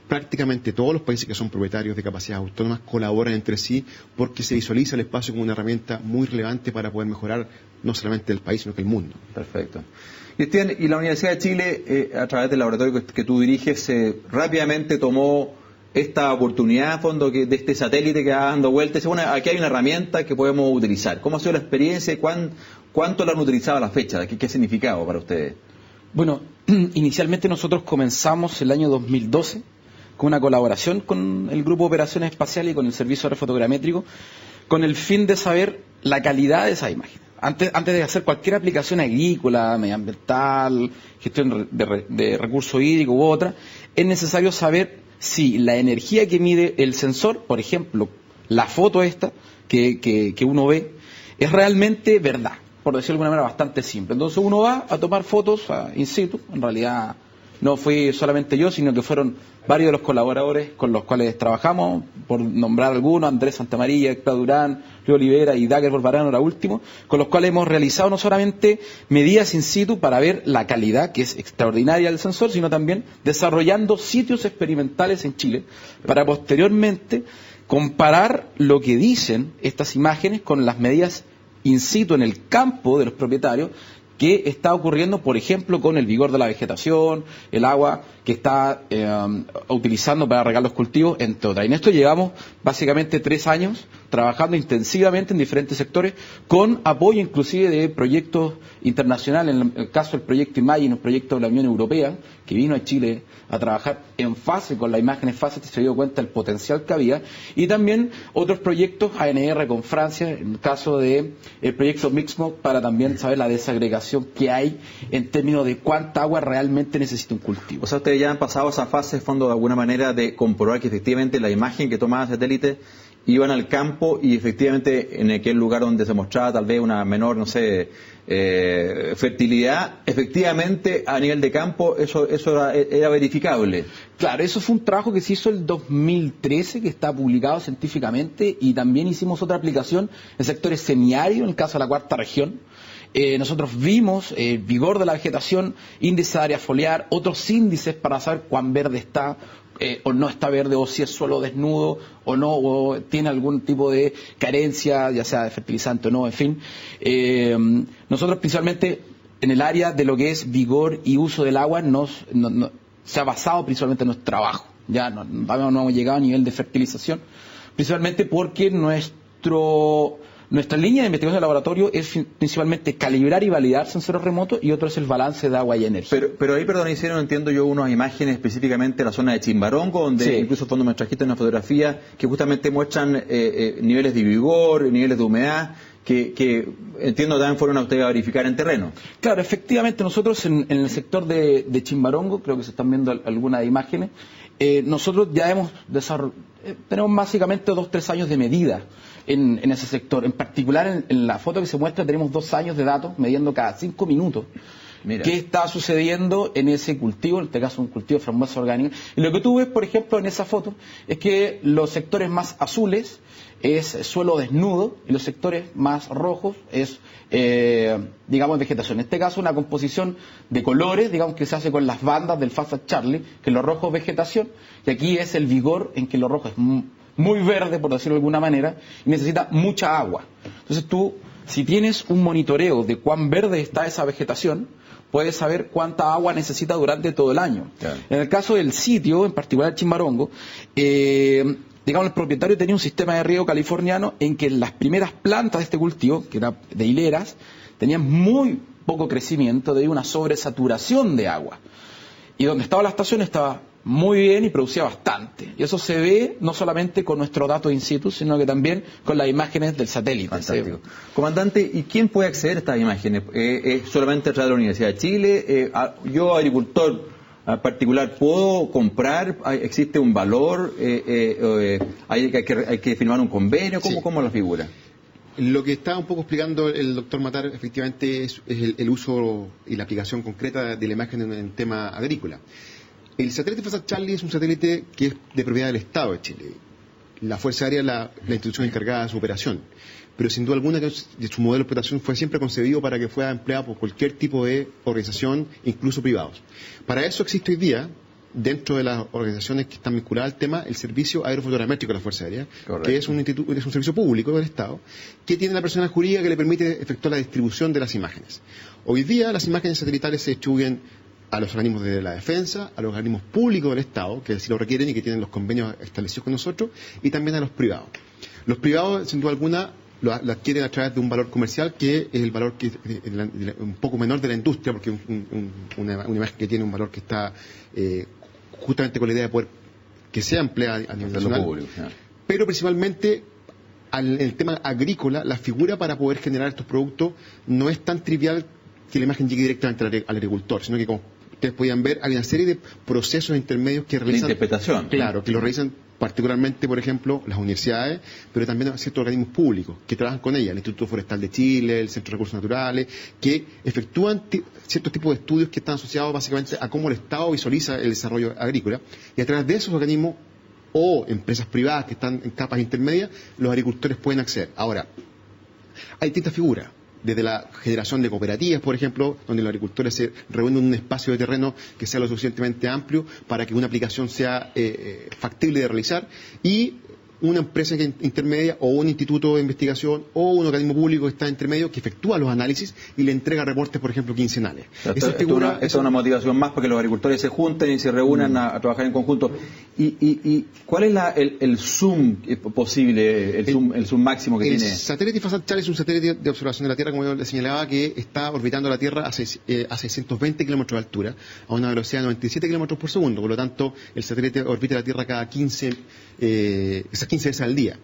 prácticamente todos los países que son propietarios de capacidades autónomas colaboran entre sí porque se visualiza el espacio como una herramienta muy relevante para poder mejorar no solamente el país, sino que el mundo. Perfecto. Cristian, y la Universidad de Chile, a través del laboratorio que tú diriges, rápidamente tomó esta oportunidad, a fondo, de este satélite que va dando vueltas. Bueno, aquí hay una herramienta que podemos utilizar. ¿Cómo ha sido la experiencia y cuánto la han utilizado a la fecha? ¿Qué significado para ustedes? Bueno, inicialmente nosotros comenzamos el año 2012 con una colaboración con el Grupo de Operaciones Espaciales y con el Servicio Aerofotogramétrico, con el fin de saber la calidad de esa imagen. Antes de hacer cualquier aplicación agrícola, medioambiental, gestión de recursos hídricos u otra, es necesario saber si la energía que mide el sensor, por ejemplo, la foto esta que uno ve, es realmente verdad, por decirlo de alguna manera bastante simple. Entonces uno va a tomar fotos in situ, en realidad no fui solamente yo, sino que fueron varios de los colaboradores con los cuales trabajamos, por nombrar algunos, Andrés Santamaría, Héctor Durán, Río Olivera y Dagger Borbarano, ahora último, con los cuales hemos realizado no solamente medidas in situ para ver la calidad, que es extraordinaria del sensor, sino también desarrollando sitios experimentales en Chile para posteriormente comparar lo que dicen estas imágenes con las medidas in situ en el campo de los propietarios, que está ocurriendo, por ejemplo, con el vigor de la vegetación, el agua que está utilizando para regar los cultivos, entre otras. Y en esto llevamos básicamente 3 años trabajando intensivamente en diferentes sectores, con apoyo inclusive de proyectos internacionales, en el caso del proyecto Imagine, un proyecto de la Unión Europea, que vino a Chile a trabajar en fase, con la imagen en fase, se dio cuenta del potencial que había, y también otros proyectos, ANR con Francia, en el caso del proyecto Mixmo, para también saber la desagregación que hay en términos de cuánta agua realmente necesita un cultivo. O sea, ustedes ya han pasado esa fase, de fondo, de alguna manera, de comprobar que efectivamente la imagen que tomaba el satélite iban al campo y efectivamente en aquel lugar donde se mostraba tal vez una menor, no sé, fertilidad, efectivamente a nivel de campo eso era verificable. Claro, eso fue un trabajo que se hizo el 2013, que está publicado científicamente, y también hicimos otra aplicación en sectores semiáridos, en el caso de la cuarta región. Nosotros vimos el vigor de la vegetación, índice de área foliar, otros índices para saber cuán verde está o no está verde, o si es suelo desnudo o no, o tiene algún tipo de carencia, ya sea de fertilizante o no, en fin. Nosotros principalmente en el área de lo que es vigor y uso del agua se ha basado principalmente en nuestro trabajo. Ya no hemos llegado a nivel de fertilización, principalmente porque nuestra línea de investigación de laboratorio es principalmente calibrar y validar sensores remotos, y otro es el balance de agua y energía. Pero ahí, perdón, hicieron, entiendo yo, unas imágenes específicamente en la zona de Chimbarongo, donde sí, incluso fondo me trajiste una fotografía que justamente muestran niveles de vigor, niveles de humedad, que entiendo también fueron a ustedes a verificar en terreno. Claro, efectivamente nosotros en el sector de Chimbarongo, creo que se están viendo algunas imágenes, nosotros ya tenemos básicamente 2-3 años de medida en ese sector. En particular, en la foto que se muestra tenemos 2 años de datos midiendo cada 5 minutos. Mira, qué está sucediendo en ese cultivo, en este caso un cultivo de frambuesa orgánica. Y lo que tú ves, por ejemplo, en esa foto, es que los sectores más azules es suelo desnudo y los sectores más rojos es, digamos, vegetación. En este caso, una composición de colores, digamos, que se hace con las bandas del Fast Charlie, que lo rojo es vegetación, y aquí es el vigor, en que lo rojo es muy verde, por decirlo de alguna manera, y necesita mucha agua. Entonces tú, si tienes un monitoreo de cuán verde está esa vegetación, puedes saber cuánta agua necesita durante todo el año. Claro. En el caso del sitio, en particular Chimbarongo, digamos, el propietario tenía un sistema de riego californiano en que las primeras plantas de este cultivo, que era de hileras, tenían muy poco crecimiento debido a una sobresaturación de agua. Y donde estaba la estación estaba muy bien y producía bastante. Y eso se ve no solamente con nuestros datos in situ, sino que también con las imágenes del satélite. Fantástico. Comandante, ¿y quién puede acceder a estas imágenes? ¿Es solamente a través de la Universidad de Chile? Yo, agricultor, particular, ¿puedo comprar? ¿Existe un valor? ¿Hay que firmar un convenio? ¿Cómo la figura? Lo que está un poco explicando el doctor Matar efectivamente es el uso y la aplicación concreta de la imagen en el tema agrícola. El satélite FASAT Charlie es un satélite que es de propiedad del Estado de Chile. La Fuerza Aérea es la institución encargada de su operación, pero sin duda alguna que su modelo de explotación fue siempre concebido para que fuera empleado por cualquier tipo de organización, incluso privados. Para eso existe hoy día, dentro de las organizaciones que están vinculadas al tema, el Servicio Aerofotogramétrico de la Fuerza Aérea, correcto, que es un servicio público del Estado, que tiene la persona jurídica que le permite efectuar la distribución de las imágenes. Hoy día las imágenes satelitales se distribuyen a los organismos de la defensa, a los organismos públicos del Estado, que sí lo requieren y que tienen los convenios establecidos con nosotros, y también a los privados. Los privados, sin duda alguna, lo adquieren a través de un valor comercial que es el valor que un poco menor de la industria, porque una imagen que tiene un valor que está justamente con la idea de poder que sea empleada a nivel nacional. Público, pero principalmente en el tema agrícola, la figura para poder generar estos productos no es tan trivial que la imagen llegue directamente al agricultor, sino que, como ustedes podían ver, hay una serie de procesos intermedios que realizan... La interpretación. Claro, que lo realizan particularmente, por ejemplo, las universidades, pero también ciertos organismos públicos que trabajan con ella, el Instituto Forestal de Chile, el Centro de Recursos Naturales, que efectúan ciertos tipos de estudios que están asociados básicamente a cómo el Estado visualiza el desarrollo agrícola, y a través de esos organismos o empresas privadas que están en capas intermedias, los agricultores pueden acceder. Ahora, hay distintas figuras. Desde la generación de cooperativas, por ejemplo, donde los agricultores se reúnen en un espacio de terreno que sea lo suficientemente amplio para que una aplicación sea factible de realizar, y una empresa intermedia o un instituto de investigación o un organismo público que está intermedio que efectúa los análisis y le entrega reportes, por ejemplo, quincenales. Esa es una motivación más para que los agricultores se junten y se reúnan a trabajar en conjunto. ¿Y cuál es el zoom posible, el zoom máximo que tiene? El satélite FASAT Charlie es un satélite de observación de la Tierra, como yo le señalaba, que está orbitando la Tierra a 620 kilómetros de altura, a una velocidad de 97 kilómetros por segundo. Por lo tanto, el satélite orbita la Tierra cada 15 veces al día.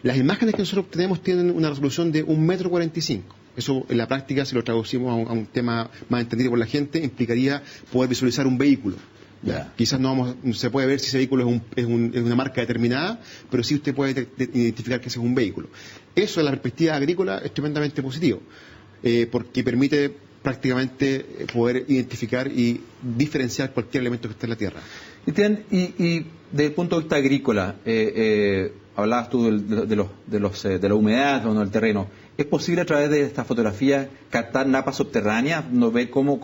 Las imágenes que nosotros obtenemos tienen una resolución de 1,45 m. Eso en la práctica, si lo traducimos a un tema más entendido por la gente, implicaría poder visualizar un vehículo. Yeah. Quizás no se puede ver si ese vehículo es una marca determinada, pero sí usted puede identificar que ese es un vehículo. Eso en la perspectiva agrícola es tremendamente positivo, porque permite prácticamente poder identificar y diferenciar cualquier elemento que esté en la tierra. Y desde el punto de vista agrícola, hablabas tú de la humedad o del terreno. ¿Es posible a través de estas fotografías captar napas subterráneas, no ver cómo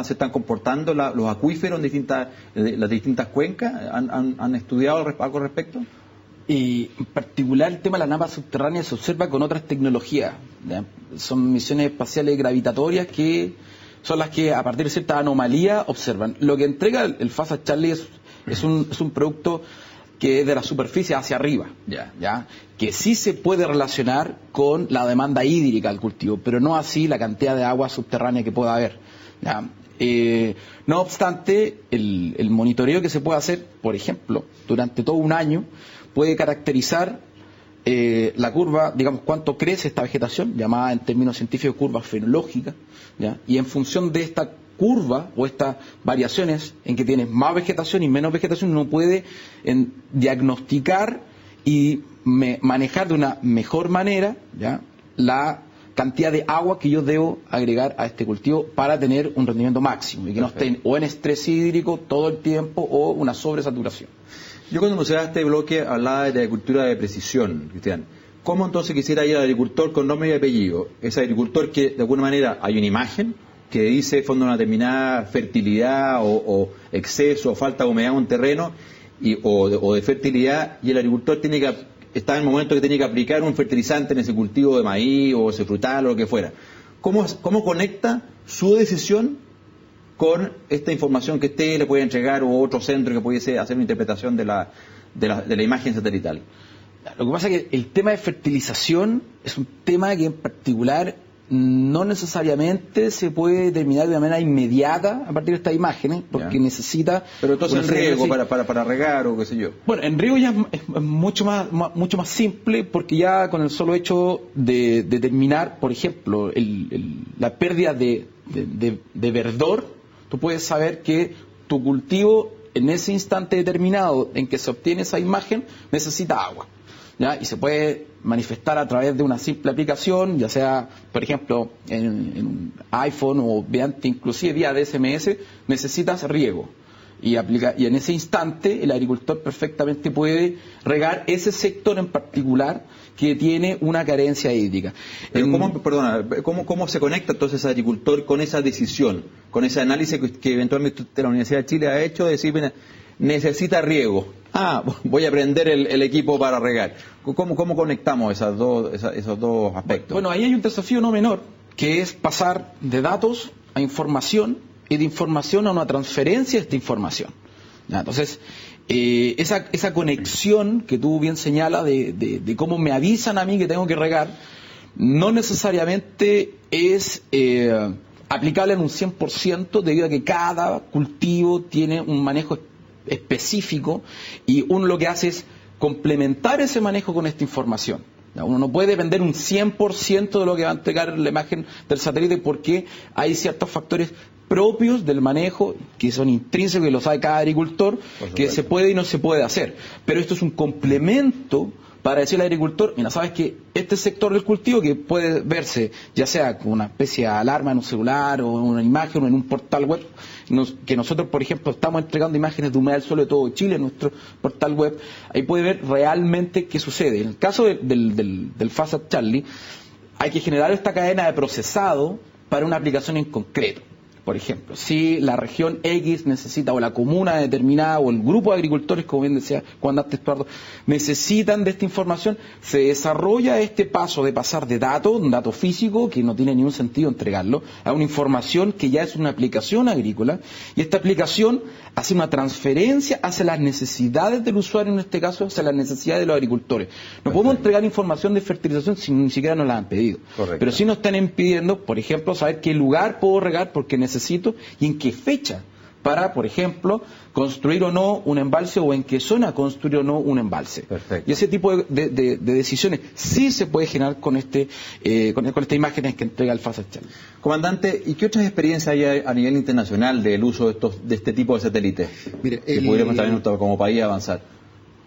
se están comportando los acuíferos en las distintas cuencas? ¿Han estudiado algo al respecto? En particular, el tema de la napa subterránea se observa con otras tecnologías, ¿ya? Son misiones espaciales gravitatorias que son las que, a partir de cierta anomalía, observan. Lo que entrega el FASAT Charlie es un producto que es de la superficie hacia arriba, ¿ya? Que sí se puede relacionar con la demanda hídrica del cultivo, pero no así la cantidad de agua subterránea que pueda haber, ¿ya? No obstante, el monitoreo que se puede hacer, por ejemplo, durante todo un año, puede caracterizar la curva, digamos, cuánto crece esta vegetación, llamada en términos científicos curva fenológica, ¿ya? Y en función de esta curva o estas variaciones en que tienes más vegetación y menos vegetación, uno puede diagnosticar y manejar de una mejor manera, ¿ya?, la cantidad de agua que yo debo agregar a este cultivo para tener un rendimiento máximo y que no esté o en estrés hídrico todo el tiempo o una sobresaturación. Yo cuando mencionaba este bloque hablaba de agricultura de precisión, Cristian. ¿Cómo entonces quisiera ir al agricultor con nombre y apellido? Ese agricultor que de alguna manera hay una imagen que dice fondo una determinada fertilidad o exceso o falta de humedad en un terreno o de fertilidad, y el agricultor está en el momento que tiene que aplicar un fertilizante en ese cultivo de maíz o ese frutal o lo que fuera. ¿Cómo conecta su decisión con esta información que usted le puede entregar o otro centro que pudiese hacer una interpretación de la imagen satelital? Lo que pasa es que el tema de fertilización es un tema que en particular no necesariamente se puede determinar de una manera inmediata a partir de estas imágenes, porque necesita... Pero entonces en riego para regar o qué sé yo. Bueno, en riego ya es mucho más simple, porque ya con el solo hecho de determinar, por ejemplo, la pérdida de verdor, tú puedes saber que tu cultivo en ese instante determinado en que se obtiene esa imagen necesita agua, ¿ya? Y se puede manifestar a través de una simple aplicación, ya sea, por ejemplo, en un iPhone o mediante inclusive vía SMS, necesitas riego. Y en ese instante el agricultor perfectamente puede regar ese sector en particular que tiene una carencia hídrica. ¿Cómo se conecta entonces el agricultor con esa decisión, con ese análisis que eventualmente la Universidad de Chile ha hecho de decir, mira, necesita riego? Voy a prender el equipo para regar. ¿Cómo conectamos esos dos aspectos? Bueno, ahí hay un desafío no menor, que es pasar de datos a información y de información a una transferencia de esta información. ¿Ya? Entonces, esa conexión que tú bien señalas de cómo me avisan a mí que tengo que regar, no necesariamente es aplicable en un 100% debido a que cada cultivo tiene un manejo específico y uno lo que hace es complementar ese manejo con esta información. Uno no puede depender un 100% de lo que va a entregar la imagen del satélite porque hay ciertos factores propios del manejo que son intrínsecos y lo sabe cada agricultor, que se puede y no se puede hacer. Pero esto es un complemento para decirle al agricultor, mira, sabes que este sector del cultivo que puede verse ya sea con una especie de alarma en un celular o en una imagen o en un portal web, que nosotros, por ejemplo, estamos entregando imágenes de humedad del suelo de todo Chile en nuestro portal web, ahí puede ver realmente qué sucede. En el caso del FASAT Charlie, hay que generar esta cadena de procesado para una aplicación en concreto. Por ejemplo, si la región X necesita, o la comuna determinada, o el grupo de agricultores, como bien decía Juan D'Arte Estuardo, necesitan de esta información, se desarrolla este paso de pasar de un dato físico, que no tiene ningún sentido entregarlo, a una información que ya es una aplicación agrícola, y esta aplicación hace una transferencia hacia las necesidades del usuario, en este caso, hacia las necesidades de los agricultores. No podemos entregar información de fertilización si ni siquiera nos la han pedido. Correcto. Pero sí nos están impidiendo, por ejemplo, saber qué lugar puedo regar porque necesito y en qué fecha para, por ejemplo, construir o no un embalse o en qué zona construir o no un embalse. Perfecto. Y ese tipo de decisiones sí se puede generar con estas imágenes que entrega el FASAT Charlie. Comandante, ¿y qué otras experiencias hay a nivel internacional del uso de este tipo de satélites? Mire, que pudiéramos también como país avanzar.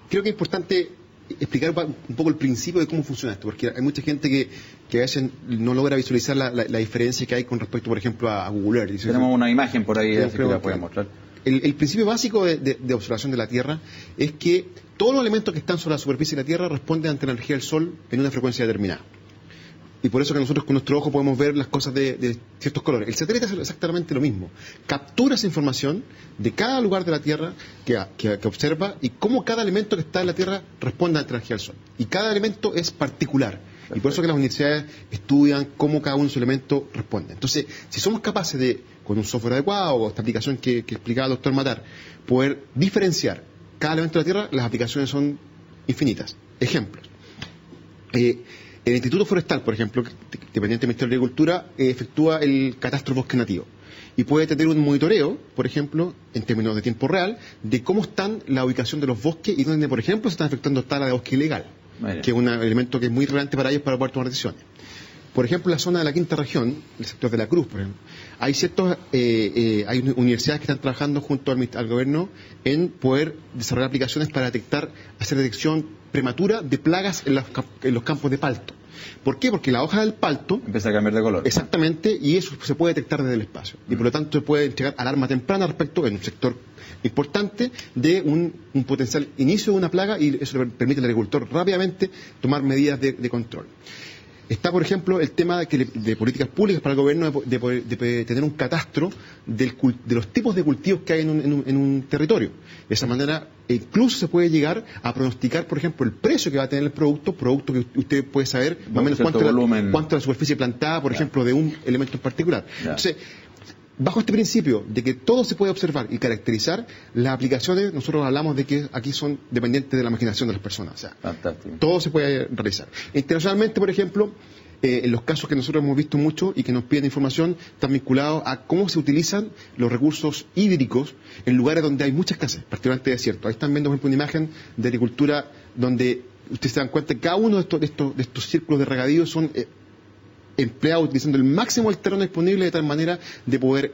Creo que es importante explicar un poco el principio de cómo funciona esto, porque hay mucha gente que a veces no logra visualizar la diferencia que hay con respecto, por ejemplo, a Google Earth. Tenemos una imagen por ahí, así que la pueden mostrar. El principio básico de observación de la Tierra es que todos los elementos que están sobre la superficie de la Tierra responden ante la energía del Sol en una frecuencia determinada. Y por eso que nosotros con nuestro ojo podemos ver las cosas de ciertos colores. El satélite hace exactamente lo mismo. Captura esa información de cada lugar de la Tierra que observa y cómo cada elemento que está en la Tierra responde ante la energía del Sol. Y cada elemento es particular. Perfecto. Y por eso que las universidades estudian cómo cada uno de sus elementos responde. Entonces, si somos capaces de, con un software adecuado o esta aplicación que explicaba el doctor Matar, poder diferenciar cada elemento de la Tierra, las aplicaciones son infinitas. Ejemplos. El Instituto Forestal, por ejemplo, dependiente del Ministerio de Agricultura, efectúa el catastro bosque nativo y puede tener un monitoreo, por ejemplo, en términos de tiempo real, de cómo están la ubicación de los bosques y donde, por ejemplo, se están efectuando tala de bosque ilegal, que es un elemento que es muy relevante para ellos para poder tomar decisiones. Por ejemplo, en la zona de la quinta región, el sector de la Cruz, por ejemplo, hay universidades que están trabajando junto al gobierno en poder desarrollar aplicaciones para hacer detección prematura de plagas en los campos de palto. ¿Por qué? Porque la hoja del palto empieza a cambiar de color. Exactamente, y eso se puede detectar desde el espacio. Y por lo tanto se puede entregar alarma temprana respecto, en un sector importante, de un potencial inicio de una plaga, y eso le permite al agricultor rápidamente tomar medidas de control. Está, por ejemplo, el tema de políticas públicas para el gobierno de tener un catastro de los tipos de cultivos que hay en un territorio. De esa manera, incluso se puede llegar a pronosticar, por ejemplo, el precio que va a tener el producto que usted puede saber más o menos cuánto es la superficie plantada, por ejemplo, de un elemento en particular. Entonces, bajo este principio de que todo se puede observar y caracterizar, las aplicaciones, nosotros hablamos de que aquí son dependientes de la imaginación de las personas. O sea, todo se puede realizar. Internacionalmente, por ejemplo, en los casos que nosotros hemos visto mucho y que nos piden información, están vinculados a cómo se utilizan los recursos hídricos en lugares donde hay mucha escasez, particularmente desiertos. Ahí están viendo, por ejemplo, una imagen de agricultura donde ustedes se dan cuenta que cada uno de estos círculos de regadío son empleados utilizando el máximo del terreno disponible de tal manera de poder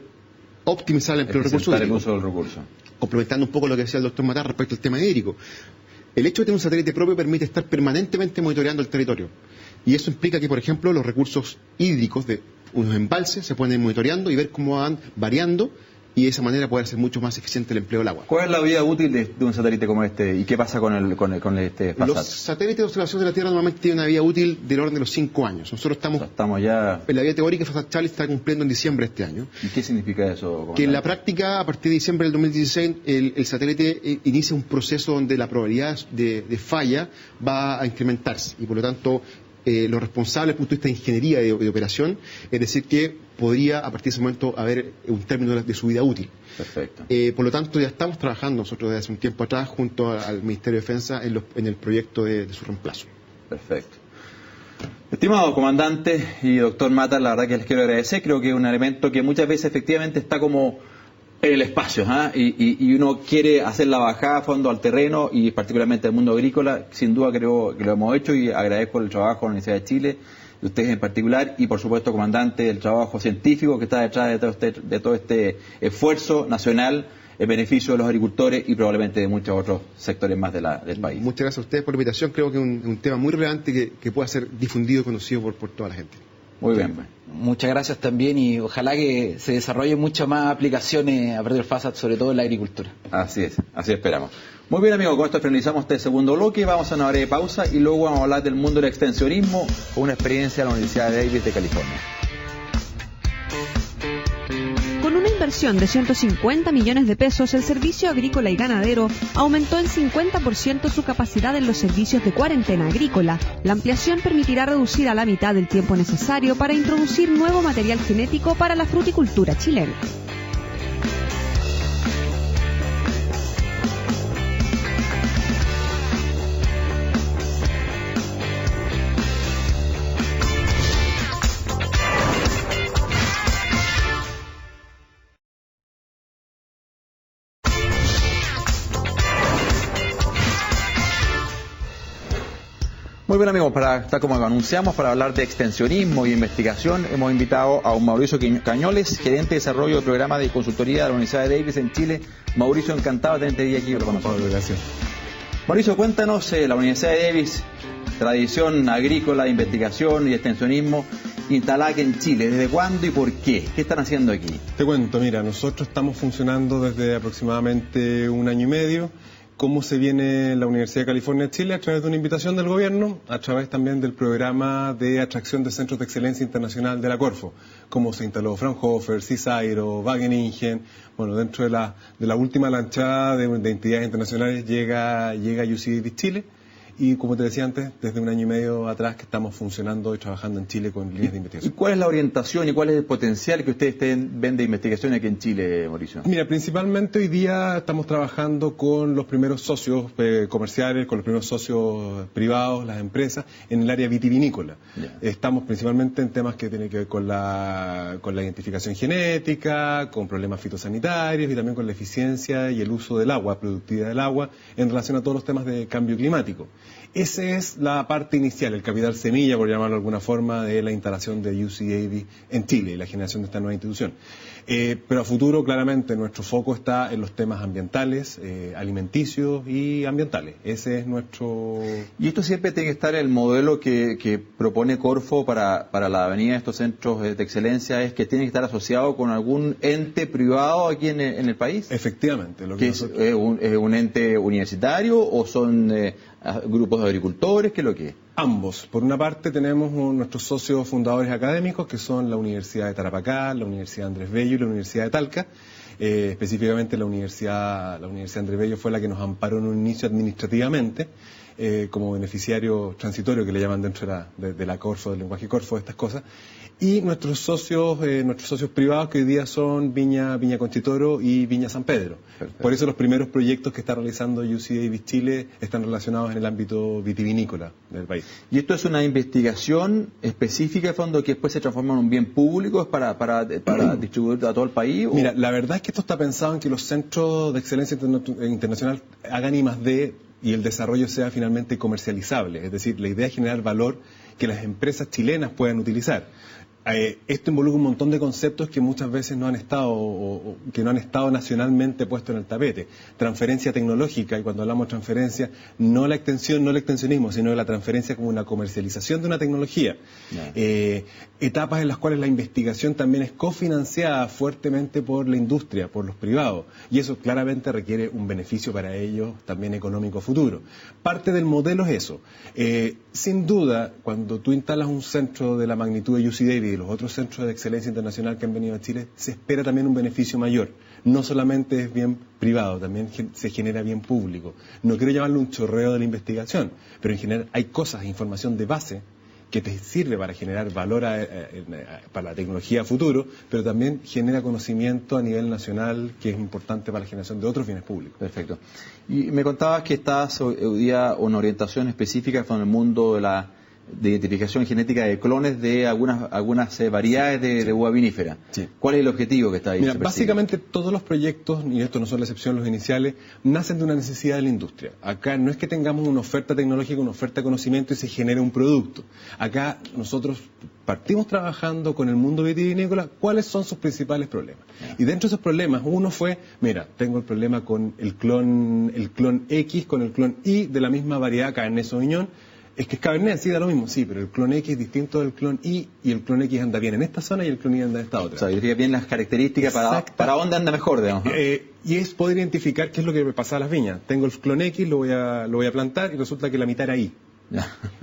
optimizar el empleo de recursos el uso del recurso. Complementando un poco lo que decía el doctor Matar respecto al tema hídrico. El hecho de tener un satélite propio permite estar permanentemente monitoreando el territorio. Y eso implica que, por ejemplo, los recursos hídricos de unos embalses se pueden ir monitoreando y ver cómo van variando, y de esa manera poder hacer mucho más eficiente el empleo del agua. ¿Cuál es la vida útil de un satélite como este y qué pasa con este FASAT? Los satélites de observación de la Tierra normalmente tienen una vida útil del orden de los 5 años. Nosotros estamos ya... En la vida teórica, FASAT Charlie está cumpliendo en diciembre de este año. ¿Y qué significa eso, comandante? Que en la práctica, a partir de diciembre del 2016, el satélite inicia un proceso donde la probabilidad de falla va a incrementarse y por lo tanto lo responsable desde el punto de vista de ingeniería de operación, es decir, que podría a partir de ese momento haber un término de su vida útil. Perfecto. Por lo tanto, ya estamos trabajando nosotros desde hace un tiempo atrás junto al Ministerio de Defensa en el proyecto de su reemplazo. Perfecto. Estimado comandante y doctor Matar, la verdad que les quiero agradecer. Creo que es un elemento que muchas veces efectivamente está como en el espacio, y uno quiere hacer la bajada a fondo al terreno y particularmente al mundo agrícola. Sin duda creo que lo hemos hecho y agradezco el trabajo de la Universidad de Chile, de ustedes en particular, y por supuesto, comandante, el trabajo científico que está detrás de todo este esfuerzo nacional en beneficio de los agricultores y probablemente de muchos otros sectores más del país. Muchas gracias a ustedes por la invitación. Creo que es un tema muy relevante que pueda ser difundido y conocido por toda la gente. Muy bien. Muchas gracias también y ojalá que se desarrollen muchas más aplicaciones a partir del FASAT, sobre todo en la agricultura. Así es, así esperamos. Muy bien, amigos, con esto finalizamos este segundo bloque. Vamos a una breve pausa y luego vamos a hablar del mundo del extensionismo con una experiencia en la Universidad de Davis de California. Con una inversión de 150 millones de pesos, el Servicio Agrícola y Ganadero aumentó en 50% su capacidad en los servicios de cuarentena agrícola. La ampliación permitirá reducir a la mitad el tiempo necesario para introducir nuevo material genético para la fruticultura chilena. Muy bien, amigos, tal como anunciamos, para hablar de extensionismo y investigación, hemos invitado a un Mauricio Cañoles, gerente de desarrollo del programa de consultoría de la Universidad de Davis en Chile. Mauricio, encantado de tenerte aquí con nosotros. Gracias. Mauricio, cuéntanos, la Universidad de Davis, tradición agrícola, investigación y extensionismo, instalada aquí en Chile. ¿Desde cuándo y por qué? ¿Qué están haciendo aquí? Te cuento, mira, nosotros estamos funcionando desde aproximadamente 1 año y medio. ¿Cómo se viene la Universidad de California de Chile? A través de una invitación del gobierno, a través también del programa de atracción de centros de excelencia internacional de la Corfo, como se instaló Fraunhofer, CISAIRO, Wageningen. Bueno, dentro de la última lanchada de entidades internacionales llega UC Davis Chile. Y como te decía antes, desde 1 año y medio atrás que estamos funcionando y trabajando en Chile con líneas de investigación. ¿Y cuál es la orientación y cuál es el potencial que ustedes ven de investigación aquí en Chile, Mauricio? Mira, principalmente hoy día estamos trabajando con los primeros socios comerciales, con los primeros socios privados, las empresas, en el área vitivinícola. Yeah. Estamos principalmente en temas que tienen que ver con la identificación genética, con problemas fitosanitarios y también con la eficiencia y el uso del agua, productividad del agua, en relación a todos los temas de cambio climático. Esa es la parte inicial, el capital semilla, por llamarlo de alguna forma, de la instalación de UC Davis en Chile y la generación de esta nueva institución. Pero a futuro, claramente, nuestro foco está en los temas ambientales, alimenticios y ambientales. Ese es nuestro... Y esto siempre tiene que estar el modelo que propone Corfo para la avenida de estos centros de excelencia, es que tiene que estar asociado con algún ente privado aquí en el país. Efectivamente. Lo que ¿Es un ente universitario o son grupos de agricultores? ¿Qué es lo que es? Ambos. Por una parte tenemos nuestros socios fundadores académicos, que son la Universidad de Tarapacá, la Universidad Andrés Bello y la Universidad de Talca. Específicamente la Universidad Andrés Bello fue la que nos amparó en un inicio administrativamente, como beneficiario transitorio que le llaman dentro de la Corfo, del lenguaje Corfo, estas cosas. Y nuestros socios privados, que hoy día son Viña Conchitoro y Viña San Pedro. Perfecto. Por eso los primeros proyectos que está realizando UC Davis Chile están relacionados en el ámbito vitivinícola del país. ¿Y esto es una investigación específica de fondo que después se transforma en un bien público? ¿Es para distribuir a todo el país? ¿O? Mira, la verdad es que esto está pensado en que los centros de excelencia internacional hagan I+D y el desarrollo sea finalmente comercializable. Es decir, la idea es generar valor que las empresas chilenas puedan utilizar. Esto involucra un montón de conceptos que muchas veces no han estado o que no han estado nacionalmente puestos en el tapete. Transferencia tecnológica, y cuando hablamos de transferencia, no la extensión, no el extensionismo, sino la transferencia como una comercialización de una tecnología. Etapas en las cuales la investigación también es cofinanciada fuertemente por la industria, por los privados, y eso claramente requiere un beneficio para ellos también económico futuro. Parte del modelo es eso. Sin duda, cuando tú instalas un centro de la magnitud de UC Davis y los otros centros de excelencia internacional que han venido a Chile, se espera también un beneficio mayor. No solamente es bien privado, también se genera bien público. No quiero llamarlo un chorreo de la investigación, pero en general hay cosas, información de base que te sirve para generar valor para la tecnología a futuro, pero también genera conocimiento a nivel nacional que es importante para la generación de otros bienes públicos. Perfecto. Y me contabas que estás hoy día una orientación específica con el mundo de identificación genética de clones de algunas variedades de uva vinífera. Sí. ¿Cuál es el objetivo que está ahí? Mira, básicamente todos los proyectos, y esto no son la excepción, los iniciales, nacen de una necesidad de la industria. Acá no es que tengamos una oferta tecnológica, una oferta de conocimiento y se genere un producto. Acá nosotros partimos trabajando con el mundo vitivinícola, cuáles son sus principales problemas. Y dentro de esos problemas, uno fue, mira, tengo el problema con el clon X, con el clon Y de la misma variedad Cabernet Sauvignon. Es que es Cabernet, sí, da lo mismo, sí, pero el clon X es distinto del clon Y, y el clon X anda bien en esta zona y el clon Y anda en esta otra. O sea, identifica bien las características para dónde anda mejor, digamos, ¿no? Y es poder identificar qué es lo que me pasa a las viñas. Tengo el clon X, lo voy a plantar y resulta que la mitad era Y.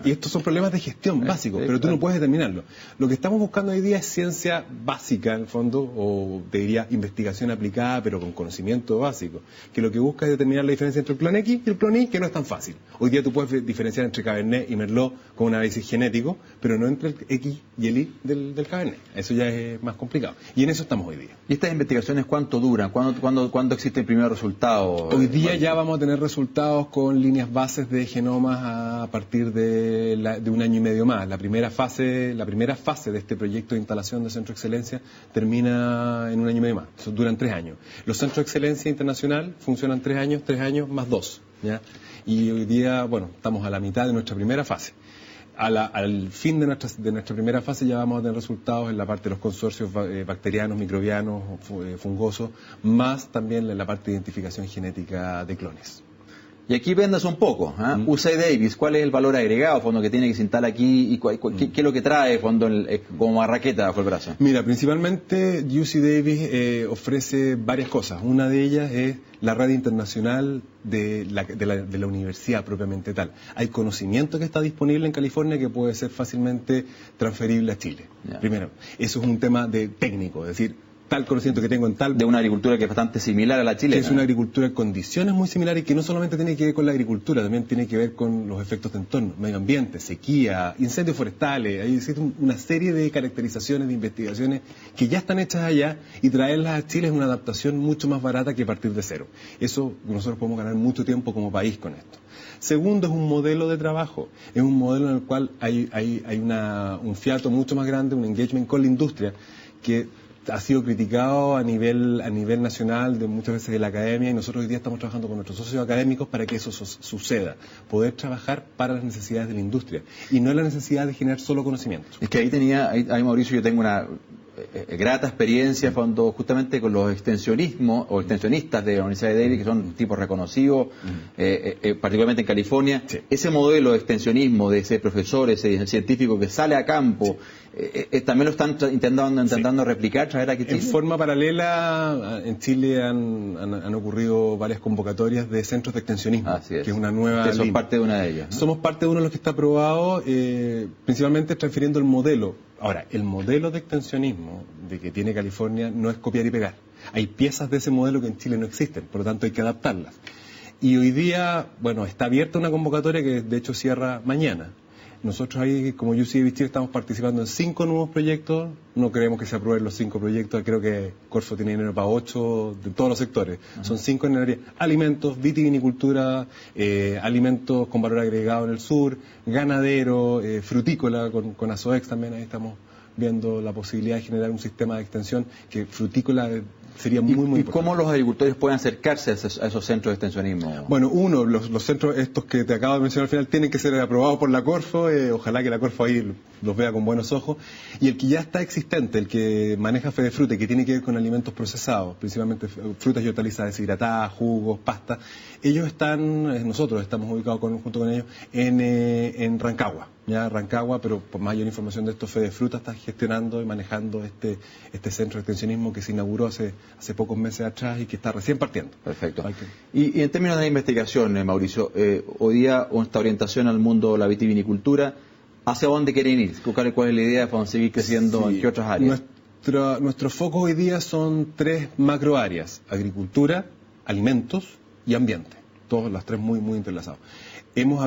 Y estos son problemas de gestión básicos, pero tú no puedes determinarlo. Lo que estamos buscando hoy día es ciencia básica, en el fondo, o te diría investigación aplicada, pero con conocimiento básico, que lo que busca es determinar la diferencia entre el clon X y el clon Y, que no es tan fácil. Hoy día tú puedes diferenciar entre Cabernet y Merlot con un análisis genético, pero no entre el X y el Y del Cabernet. Eso ya es más complicado. Y en eso estamos hoy día. ¿Y estas investigaciones cuánto duran? ¿Cuándo existe el primer resultado? Hoy día ya vamos a tener resultados con líneas bases de genomas a partir de un año y medio más. La primera fase de este proyecto de instalación de Centro de Excelencia termina en un año y medio más. Eso duran 3 años. Los Centros de Excelencia Internacional funcionan 3 años más 2. ¿Ya? Y hoy día, bueno, estamos a la mitad de nuestra primera fase. Al fin de nuestra primera fase ya vamos a tener resultados en la parte de los consorcios bacterianos, microbianos, fungosos, más también en la parte de identificación genética de clones. Y aquí vendas un poco, UC Davis, ¿cuál es el valor agregado, fondo, que tiene que se instala aquí y qué es lo que trae, fondo, como a raqueta bajo el brazo? Mira, principalmente UC Davis ofrece varias cosas. Una de ellas es la red internacional de la universidad propiamente tal. Hay conocimiento que está disponible en California que puede ser fácilmente transferible a Chile. Yeah. Primero, eso es un tema de técnico, es decir, tal conocimiento que tengo en tal... De una agricultura que es bastante similar a la chilena. Que es una agricultura en condiciones muy similares y que no solamente tiene que ver con la agricultura, también tiene que ver con los efectos de entorno, medio ambiente, sequía, incendios forestales. Hay una serie de caracterizaciones, de investigaciones que ya están hechas allá y traerlas a Chile es una adaptación mucho más barata que partir de cero. Eso nosotros podemos ganar mucho tiempo como país con esto. Segundo, es un modelo de trabajo. Es un modelo en el cual hay un fiato mucho más grande, un engagement con la industria que ha sido criticado a nivel nacional, de muchas veces de la academia, y nosotros hoy día estamos trabajando con nuestros socios académicos para que eso suceda, poder trabajar para las necesidades de la industria y no la necesidad de generar solo conocimiento. Es que ahí Mauricio, yo tengo una grata experiencia cuando justamente con los extensionistas de la Universidad de Davis, que son tipos reconocidos, particularmente en California. Sí. Ese modelo de extensionismo, de ese profesor, ese científico que sale a campo, también lo están intentando replicar, traer aquí a Chile. En forma paralela, en Chile han ocurrido varias convocatorias de centros de extensionismo, que es una nueva línea. Somos parte de una de ellas, ¿no? Somos parte de uno de los que está aprobado, principalmente transfiriendo el modelo. Ahora, el modelo de extensionismo de que tiene California no es copiar y pegar. Hay piezas de ese modelo que en Chile no existen, por lo tanto hay que adaptarlas. Y hoy día, bueno, está abierta una convocatoria que de hecho cierra mañana. Nosotros ahí, como UC Davis Chile, estamos participando en 5 nuevos proyectos. No creemos que se aprueben los 5 proyectos. Creo que Corfo tiene dinero para 8 de todos los sectores. Son 5 en el área: alimentos, vitivinicultura, alimentos con valor agregado en el sur, ganadero, frutícola, con Azoex también. Ahí estamos viendo la posibilidad de generar un sistema de extensión que frutícola sería muy ¿Y importante. cómo los agricultores pueden acercarse a esos centros de extensionismo? Bueno, los centros estos que te acabo de mencionar al final tienen que ser aprobados por la Corfo, ojalá que la Corfo ahí los vea con buenos ojos, y el que ya está existente, el que maneja Fedefruta, que tiene que ver con alimentos procesados, principalmente frutas y hortalizas deshidratadas, jugos, pasta, nosotros estamos ubicados junto con ellos en Rancagua. Ya Rancagua, pero por mayor información de esto, Fedefruta está gestionando y manejando este centro de extensionismo que se inauguró hace pocos meses atrás y que está recién partiendo. Perfecto. Y en términos de la investigación, Mauricio, hoy día esta orientación al mundo de la vitivinicultura, ¿hacia dónde quieren ir? ¿Cuál es la idea para seguir creciendo en qué otras áreas? Nuestro foco hoy día son 3 macro áreas: agricultura, alimentos y ambiente. Todas las 3 muy, muy entrelazados. Hemos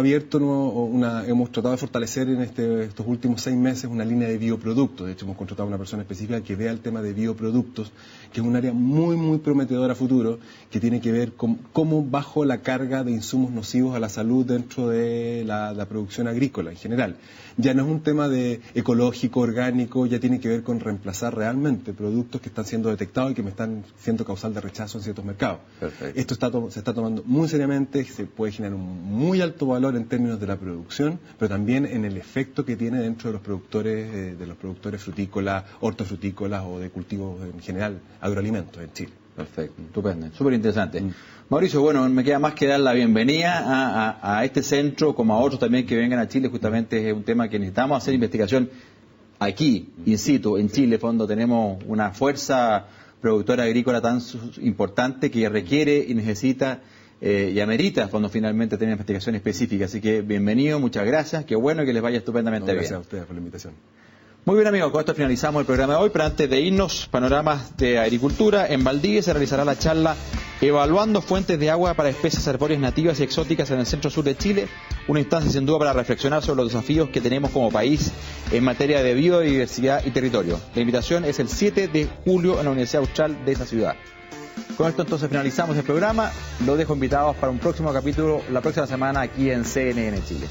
tratado de fortalecer en estos últimos 6 meses una línea de bioproductos. De hecho, hemos contratado a una persona específica que vea el tema de bioproductos, que es un área muy, muy prometedora a futuro, que tiene que ver con cómo bajo la carga de insumos nocivos a la salud dentro de la producción agrícola en general. Ya no es un tema de ecológico, orgánico, ya tiene que ver con reemplazar realmente productos que están siendo detectados y que me están siendo causal de rechazo en ciertos mercados. Perfecto. Esto se está tomando muy seriamente, se puede generar un muy alto valor en términos de la producción, pero también en el efecto que tiene dentro de los productores frutícolas, hortofrutícolas o de cultivos en general, agroalimentos en Chile. Perfecto, estupendo, súper interesante. Mauricio, bueno, me queda más que dar la bienvenida a este centro, como a otros también que vengan a Chile. Justamente es un tema que necesitamos hacer investigación aquí, in situ, en Chile. Fondo tenemos una fuerza productora agrícola tan importante que requiere y necesita y amerita cuando finalmente tener investigación específica. Así que bienvenido, muchas gracias, qué bueno que les vaya estupendamente bien. Gracias a ustedes por la invitación. Muy bien, amigos, con esto finalizamos el programa de hoy, pero antes de irnos, panoramas de agricultura. En Valdivia se realizará la charla Evaluando fuentes de agua para especies arbóreas nativas y exóticas en el centro sur de Chile, una instancia sin duda para reflexionar sobre los desafíos que tenemos como país en materia de biodiversidad y territorio. La invitación es el 7 de julio en la Universidad Austral de esa ciudad. Con esto entonces finalizamos el programa, los dejo invitados para un próximo capítulo la próxima semana aquí en CNN Chile.